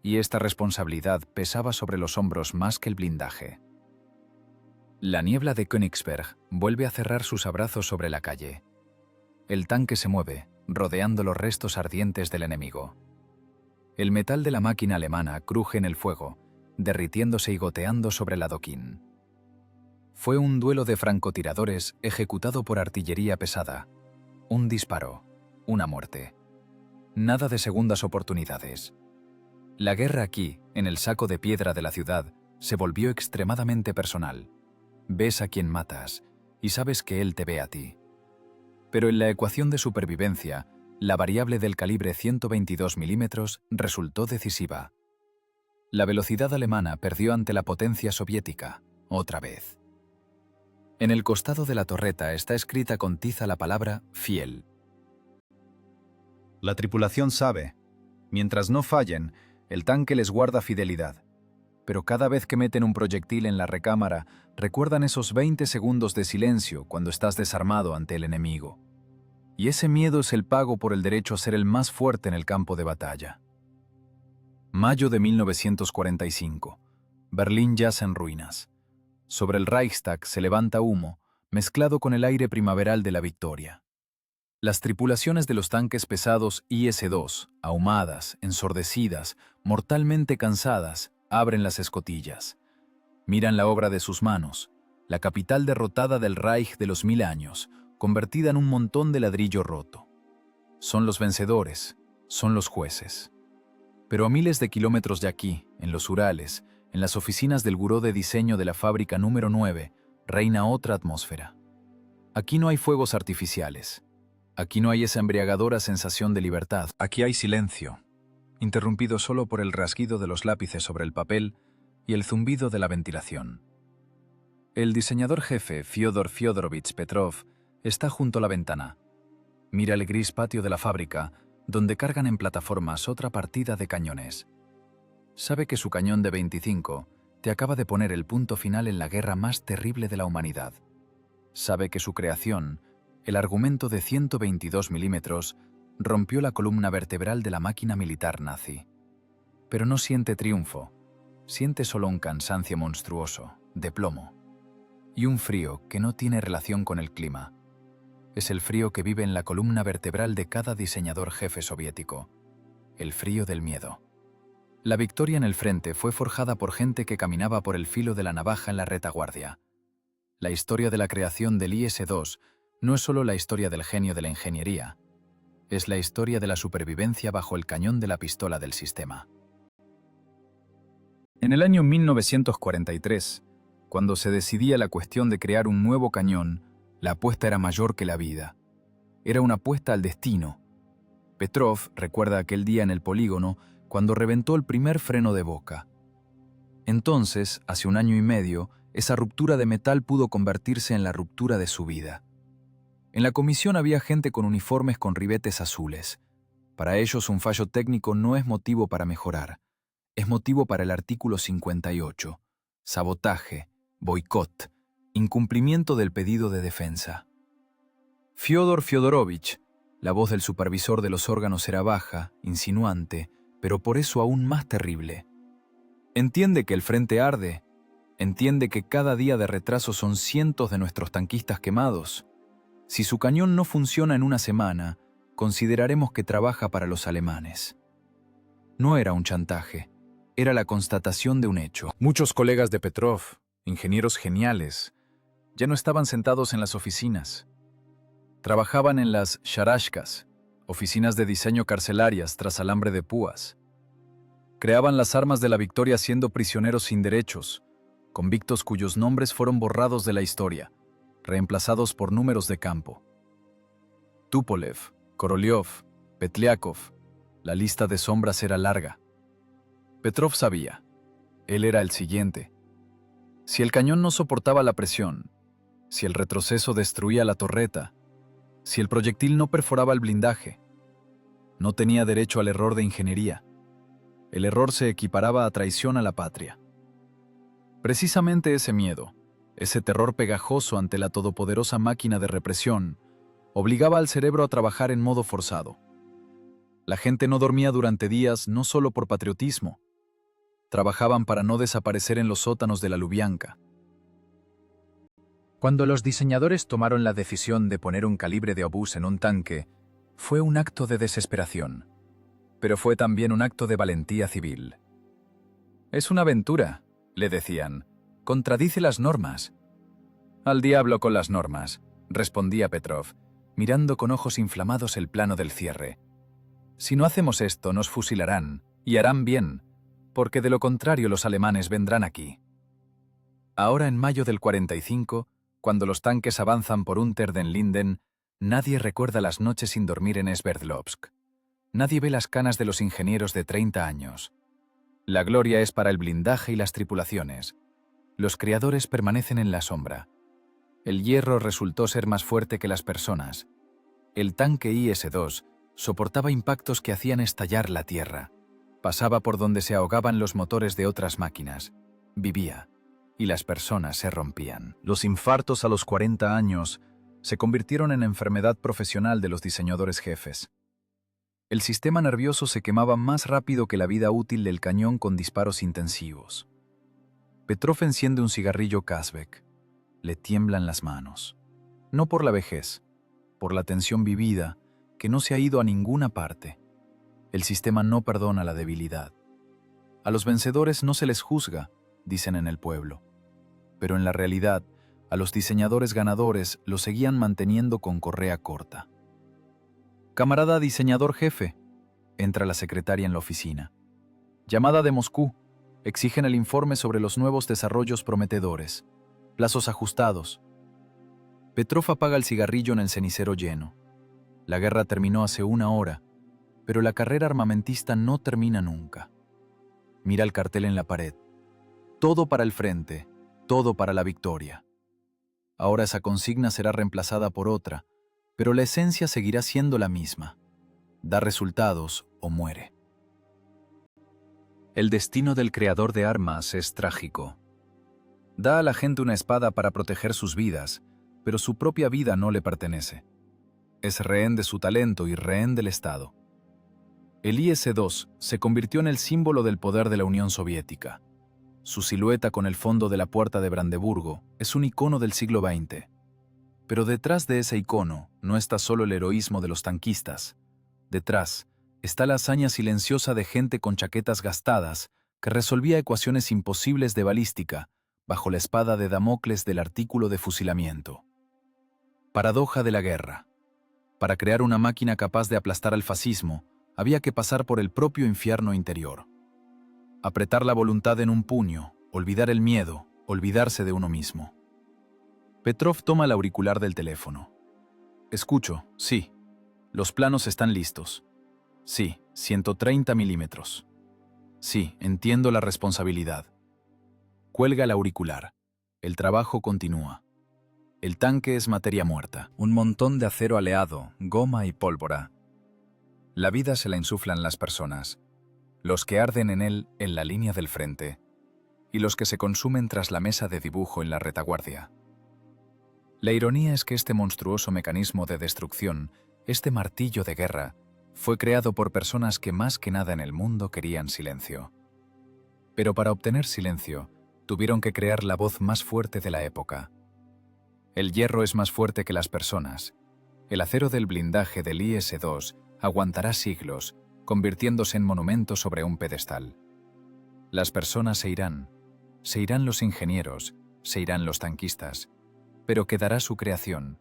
Y esta responsabilidad pesaba sobre los hombros más que el blindaje. La niebla de Königsberg vuelve a cerrar sus abrazos sobre la calle. El tanque se mueve, rodeando los restos ardientes del enemigo. El metal de la máquina alemana cruje en el fuego, derritiéndose y goteando sobre el adoquín. Fue un duelo de francotiradores ejecutado por artillería pesada. Un disparo, una muerte. Nada de segundas oportunidades. La guerra aquí, en el saco de piedra de la ciudad, se volvió extremadamente personal. Ves a quien matas y sabes que él te ve a ti. Pero en la ecuación de supervivencia, la variable del calibre 122 milímetros resultó decisiva. La velocidad alemana perdió ante la potencia soviética, otra vez. En el costado de la torreta está escrita con tiza la palabra fiel. La tripulación sabe. Mientras no fallen, el tanque les guarda fidelidad. Pero cada vez que meten un proyectil en la recámara, recuerdan esos 20 segundos de silencio cuando estás desarmado ante el enemigo. Y ese miedo es el pago por el derecho a ser el más fuerte en el campo de batalla. Mayo de 1945. Berlín yace en ruinas. Sobre el Reichstag se levanta humo, mezclado con el aire primaveral de la victoria. Las tripulaciones de los tanques pesados IS-2, ahumadas, ensordecidas, mortalmente cansadas, abren las escotillas. Miran la obra de sus manos, la capital derrotada del Reich de los 1000 años, convertida en un montón de ladrillo roto. Son los vencedores, son los jueces. Pero a miles de kilómetros de aquí, en los Urales, en las oficinas del Buró de Diseño de la fábrica número 9, reina otra atmósfera. Aquí no hay fuegos artificiales. Aquí no hay esa embriagadora sensación de libertad. Aquí hay silencio, interrumpido solo por el rasguido de los lápices sobre el papel y el zumbido de la ventilación. El diseñador jefe, Fyodor Fyodorovich Petrov, está junto a la ventana. Mira el gris patio de la fábrica, donde cargan en plataformas otra partida de cañones. Sabe que su cañón de 25 te acaba de poner el punto final en la guerra más terrible de la humanidad. Sabe que su creación, el argumento de 122 milímetros, rompió la columna vertebral de la máquina militar nazi. Pero no siente triunfo, siente solo un cansancio monstruoso, de plomo. Y un frío que no tiene relación con el clima. Es el frío que vive en la columna vertebral de cada diseñador jefe soviético. El frío del miedo. La victoria en el frente fue forjada por gente que caminaba por el filo de la navaja en la retaguardia. La historia de la creación del IS-2 no es solo la historia del genio de la ingeniería, es la historia de la supervivencia bajo el cañón de la pistola del sistema. En el año 1943, cuando se decidía la cuestión de crear un nuevo cañón, la apuesta era mayor que la vida. Era una apuesta al destino. Petrov recuerda aquel día en el polígono cuando reventó el primer freno de boca. Entonces, hace 1 año y medio, esa ruptura de metal pudo convertirse en la ruptura de su vida. En la comisión había gente con uniformes con ribetes azules. Para ellos un fallo técnico no es motivo para mejorar. Es motivo para el artículo 58. Sabotaje, boicot, incumplimiento del pedido de defensa. Fyodor Fyodorovich, la voz del supervisor de los órganos era baja, insinuante, pero por eso aún más terrible. Entiende que el frente arde. Entiende que cada día de retraso son cientos de nuestros tanquistas quemados. Si su cañón no funciona en 1 semana, consideraremos que trabaja para los alemanes. No era un chantaje, era la constatación de un hecho. Muchos colegas de Petrov, ingenieros geniales, ya no estaban sentados en las oficinas. Trabajaban en las sharashkas, oficinas de diseño carcelarias tras alambre de púas. Creaban las armas de la victoria siendo prisioneros sin derechos, convictos cuyos nombres fueron borrados de la historia, reemplazados por números de campo. Tupolev, Korolev, Petliakov, la lista de sombras era larga. Petrov sabía, él era el siguiente. Si el cañón no soportaba la presión, si el retroceso destruía la torreta, si el proyectil no perforaba el blindaje, no tenía derecho al error de ingeniería. El error se equiparaba a traición a la patria. Precisamente ese miedo, ese terror pegajoso ante la todopoderosa máquina de represión, obligaba al cerebro a trabajar en modo forzado. La gente no dormía durante días no solo por patriotismo. Trabajaban para no desaparecer en los sótanos de la Lubianka. Cuando los diseñadores tomaron la decisión de poner un calibre de obús en un tanque, fue un acto de desesperación. pero fue también un acto de valentía civil. «Es una aventura», le decían. «Contradice las normas». «Al diablo con las normas», respondía Petrov, mirando con ojos inflamados el plano del cierre. «Si no hacemos esto, nos fusilarán, y harán bien, porque de lo contrario los alemanes vendrán aquí». Ahora, en mayo del 45, cuando los tanques avanzan por Unter den Linden, nadie recuerda las noches sin dormir en Sverdlovsk. Nadie ve las canas de los ingenieros de 30 años. La gloria es para el blindaje y las tripulaciones. Los criadores permanecen en la sombra. El hierro resultó ser más fuerte que las personas. El tanque IS-2 soportaba impactos que hacían estallar la tierra. Pasaba por donde se ahogaban los motores de otras máquinas. Vivía. Y las personas se rompían. Los infartos a los 40 años se convirtieron en enfermedad profesional de los diseñadores jefes. El sistema nervioso se quemaba más rápido que la vida útil del cañón con disparos intensivos. Petrov enciende un cigarrillo Kazbek. Le tiemblan las manos. No por la vejez, por la tensión vivida que no se ha ido a ninguna parte. El sistema no perdona la debilidad. A los vencedores no se les juzga, dicen en el pueblo. Pero en la realidad, a los diseñadores ganadores los seguían manteniendo con correa corta. «Camarada diseñador jefe», entra la secretaria en la oficina. «Llamada de Moscú. Exigen el informe sobre los nuevos desarrollos prometedores. Plazos ajustados». Petrov apaga el cigarrillo en el cenicero lleno. La guerra terminó hace 1 hora, pero la carrera armamentista no termina nunca. Mira el cartel en la pared. Todo para el frente, todo para la victoria. Ahora esa consigna será reemplazada por otra, pero la esencia seguirá siendo la misma. Da resultados o muere. El destino del creador de armas es trágico. Da a la gente una espada para proteger sus vidas, pero su propia vida no le pertenece. Es rehén de su talento y rehén del Estado. El IS-2 se convirtió en el símbolo del poder de la Unión Soviética. Su silueta con el fondo de la puerta de Brandeburgo es un icono del siglo XX. Pero detrás de ese icono no está solo el heroísmo de los tanquistas. Detrás está la hazaña silenciosa de gente con chaquetas gastadas que resolvía ecuaciones imposibles de balística bajo la espada de Damocles del artículo de fusilamiento. Paradoja de la guerra. Para crear una máquina capaz de aplastar al fascismo, había que pasar por el propio infierno interior. Apretar la voluntad en un puño, olvidar el miedo, olvidarse de uno mismo. Petrov toma el auricular del teléfono. «Escucho, sí. Los planos están listos. Sí, 130 milímetros. Sí, entiendo la responsabilidad». Cuelga el auricular. El trabajo continúa. El tanque es materia muerta. Un montón de acero aleado, goma y pólvora. La vida se la insuflan las personas. Los que arden en él en la línea del frente. Y los que se consumen tras la mesa de dibujo en la retaguardia. La ironía es que este monstruoso mecanismo de destrucción, este martillo de guerra, fue creado por personas que más que nada en el mundo querían silencio. Pero para obtener silencio, tuvieron que crear la voz más fuerte de la época. El hierro es más fuerte que las personas. El acero del blindaje del IS-2 aguantará siglos, convirtiéndose en monumento sobre un pedestal. Las personas se irán los ingenieros, se irán los tanquistas, pero quedará su creación,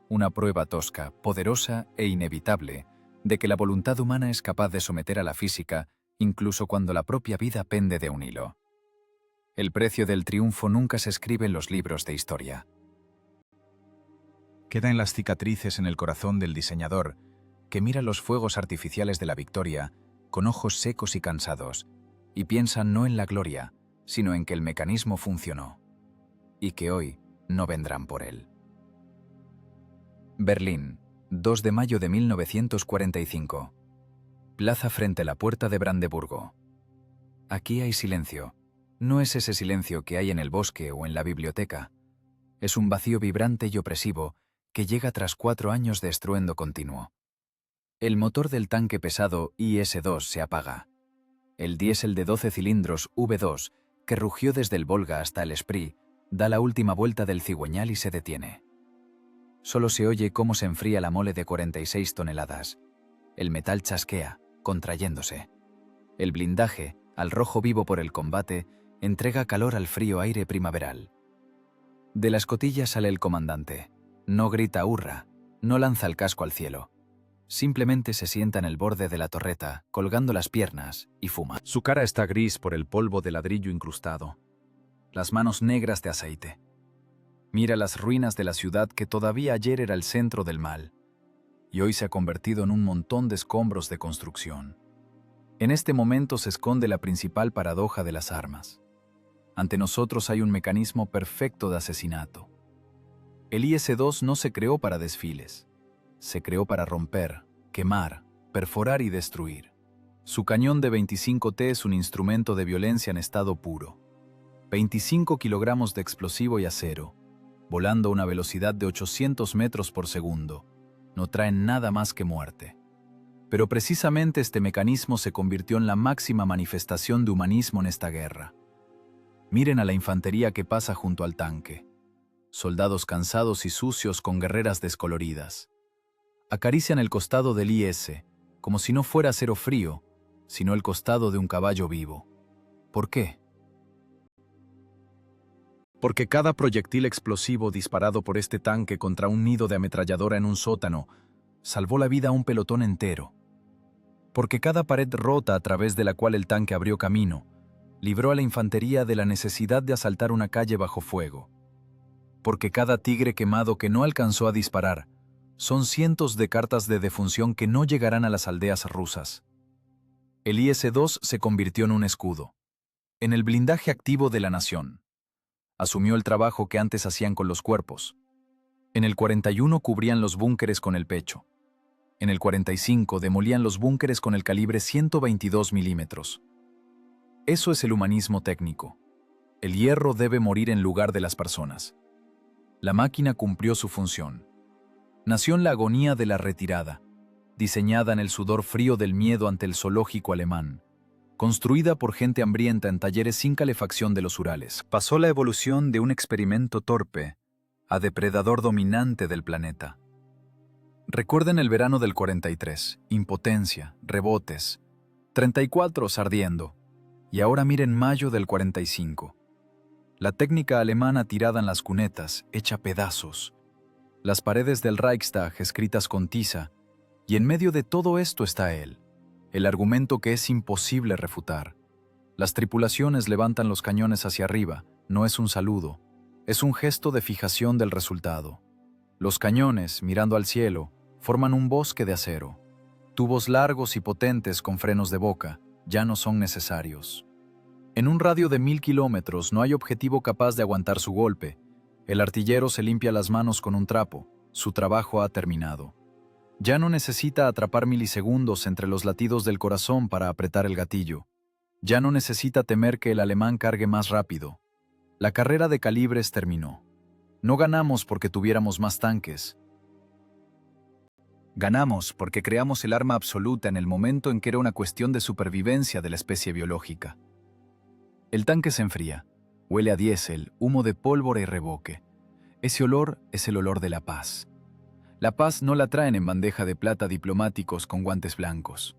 una prueba tosca, poderosa e inevitable de que la voluntad humana es capaz de someter a la física incluso cuando la propia vida pende de un hilo. El precio del triunfo nunca se escribe en los libros de historia. Queda en las cicatrices en el corazón del diseñador, que mira los fuegos artificiales de la victoria con ojos secos y cansados, y piensa no en la gloria, sino en que el mecanismo funcionó, y que hoy no vendrán por él. Berlín, 2 de mayo de 1945. Plaza frente a la puerta de Brandeburgo. Aquí hay silencio. No es ese silencio que hay en el bosque o en la biblioteca. Es un vacío vibrante y opresivo que llega tras 4 años de estruendo continuo. El motor del tanque pesado IS-2 se apaga. El diésel de 12 cilindros V2, que rugió desde el Volga hasta el Spree, da la última vuelta del cigüeñal y se detiene. Solo se oye cómo se enfría la mole de 46 toneladas. El metal chasquea, contrayéndose. El blindaje, al rojo vivo por el combate, entrega calor al frío aire primaveral. De la escotilla sale el comandante. No grita hurra, no lanza el casco al cielo. Simplemente se sienta en el borde de la torreta, colgando las piernas, y fuma. Su cara está gris por el polvo de ladrillo incrustado. Las manos negras de aceite. Mira las ruinas de la ciudad que todavía ayer era el centro del mal, y hoy se ha convertido en un montón de escombros de construcción. En este momento se esconde la principal paradoja de las armas. Ante nosotros hay un mecanismo perfecto de asesinato. El IS-2 no se creó para desfiles. Se creó para romper, quemar, perforar y destruir. Su cañón de 25T es un instrumento de violencia en estado puro. 25 kilogramos de explosivo y acero, volando a una velocidad de 800 metros por segundo, no traen nada más que muerte. Pero precisamente este mecanismo se convirtió en la máxima manifestación de humanismo en esta guerra. Miren a la infantería que pasa junto al tanque. Soldados cansados y sucios con guerreras descoloridas. Acarician el costado del IS, como si no fuera acero frío, sino el costado de un caballo vivo. ¿Por qué? Porque cada proyectil explosivo disparado por este tanque contra un nido de ametralladora en un sótano salvó la vida a un pelotón entero. Porque cada pared rota a través de la cual el tanque abrió camino libró a la infantería de la necesidad de asaltar una calle bajo fuego. Porque cada tigre quemado que no alcanzó a disparar son cientos de cartas de defunción que no llegarán a las aldeas rusas. El IS-2 se convirtió en un escudo, en el blindaje activo de la nación. Asumió el trabajo que antes hacían con los cuerpos. En el 41 cubrían los búnkeres con el pecho. En el 45 demolían los búnkeres con el calibre 122 milímetros. Eso es el humanismo técnico. El hierro debe morir en lugar de las personas. La máquina cumplió su función. Nació en la agonía de la retirada, diseñada en el sudor frío del miedo ante el zoológico alemán, construida por gente hambrienta en talleres sin calefacción de los Urales. Pasó la evolución de un experimento torpe a depredador dominante del planeta. Recuerden el verano del 43, impotencia, rebotes, 34 ardiendo, y ahora miren mayo del 45. La técnica alemana tirada en las cunetas, hecha pedazos. Las paredes del Reichstag escritas con tiza, y en medio de todo esto está él, el argumento que es imposible refutar. Las tripulaciones levantan los cañones hacia arriba, no es un saludo, es un gesto de fijación del resultado. Los cañones, mirando al cielo, forman un bosque de acero. Tubos largos y potentes con frenos de boca ya no son necesarios. En un radio de 1000 kilómetros no hay objetivo capaz de aguantar su golpe. El artillero se limpia las manos con un trapo, su trabajo ha terminado. Ya no necesita atrapar milisegundos entre los latidos del corazón para apretar el gatillo. Ya no necesita temer que el alemán cargue más rápido. La carrera de calibres terminó. No ganamos porque tuviéramos más tanques. Ganamos porque creamos el arma absoluta en el momento en que era una cuestión de supervivencia de la especie biológica. El tanque se enfría. Huele a diésel, humo de pólvora y reboque. Ese olor es el olor de la paz. La paz no la traen en bandeja de plata diplomáticos con guantes blancos.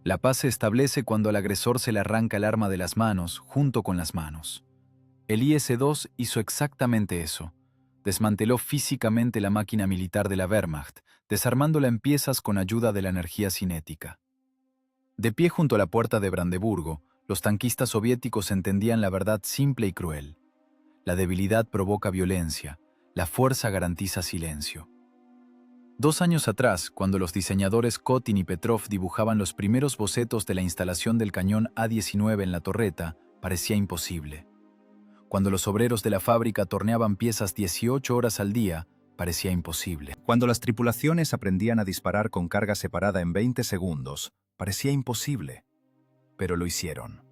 La paz se establece cuando al agresor se le arranca el arma de las manos junto con las manos. El IS-2 hizo exactamente eso. Desmanteló físicamente la máquina militar de la Wehrmacht, desarmándola en piezas con ayuda de la energía cinética. De pie junto a la puerta de Brandeburgo, los tanquistas soviéticos entendían la verdad simple y cruel. La debilidad provoca violencia, la fuerza garantiza silencio. 2 años atrás, cuando los diseñadores Kotin y Petrov dibujaban los primeros bocetos de la instalación del cañón A-19 en la torreta, parecía imposible. Cuando los obreros de la fábrica torneaban piezas 18 horas al día, parecía imposible. Cuando las tripulaciones aprendían a disparar con carga separada en 20 segundos, parecía imposible. Pero lo hicieron.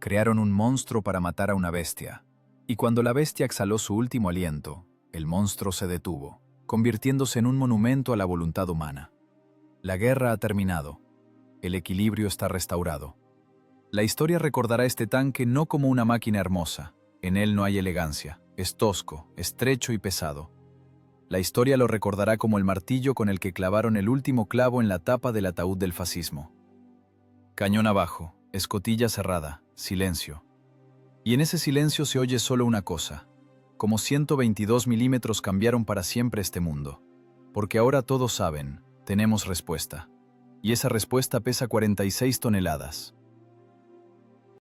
Crearon un monstruo para matar a una bestia. Y cuando la bestia exhaló su último aliento, el monstruo se detuvo, convirtiéndose en un monumento a la voluntad humana. La guerra ha terminado. El equilibrio está restaurado. La historia recordará este tanque no como una máquina hermosa. En él no hay elegancia. Es tosco, estrecho y pesado. La historia lo recordará como el martillo con el que clavaron el último clavo en la tapa del ataúd del fascismo. Cañón abajo, escotilla cerrada, silencio. Y en ese silencio se oye solo una cosa. Como 122 milímetros cambiaron para siempre este mundo. Porque ahora todos saben, tenemos respuesta. Y esa respuesta pesa 46 toneladas.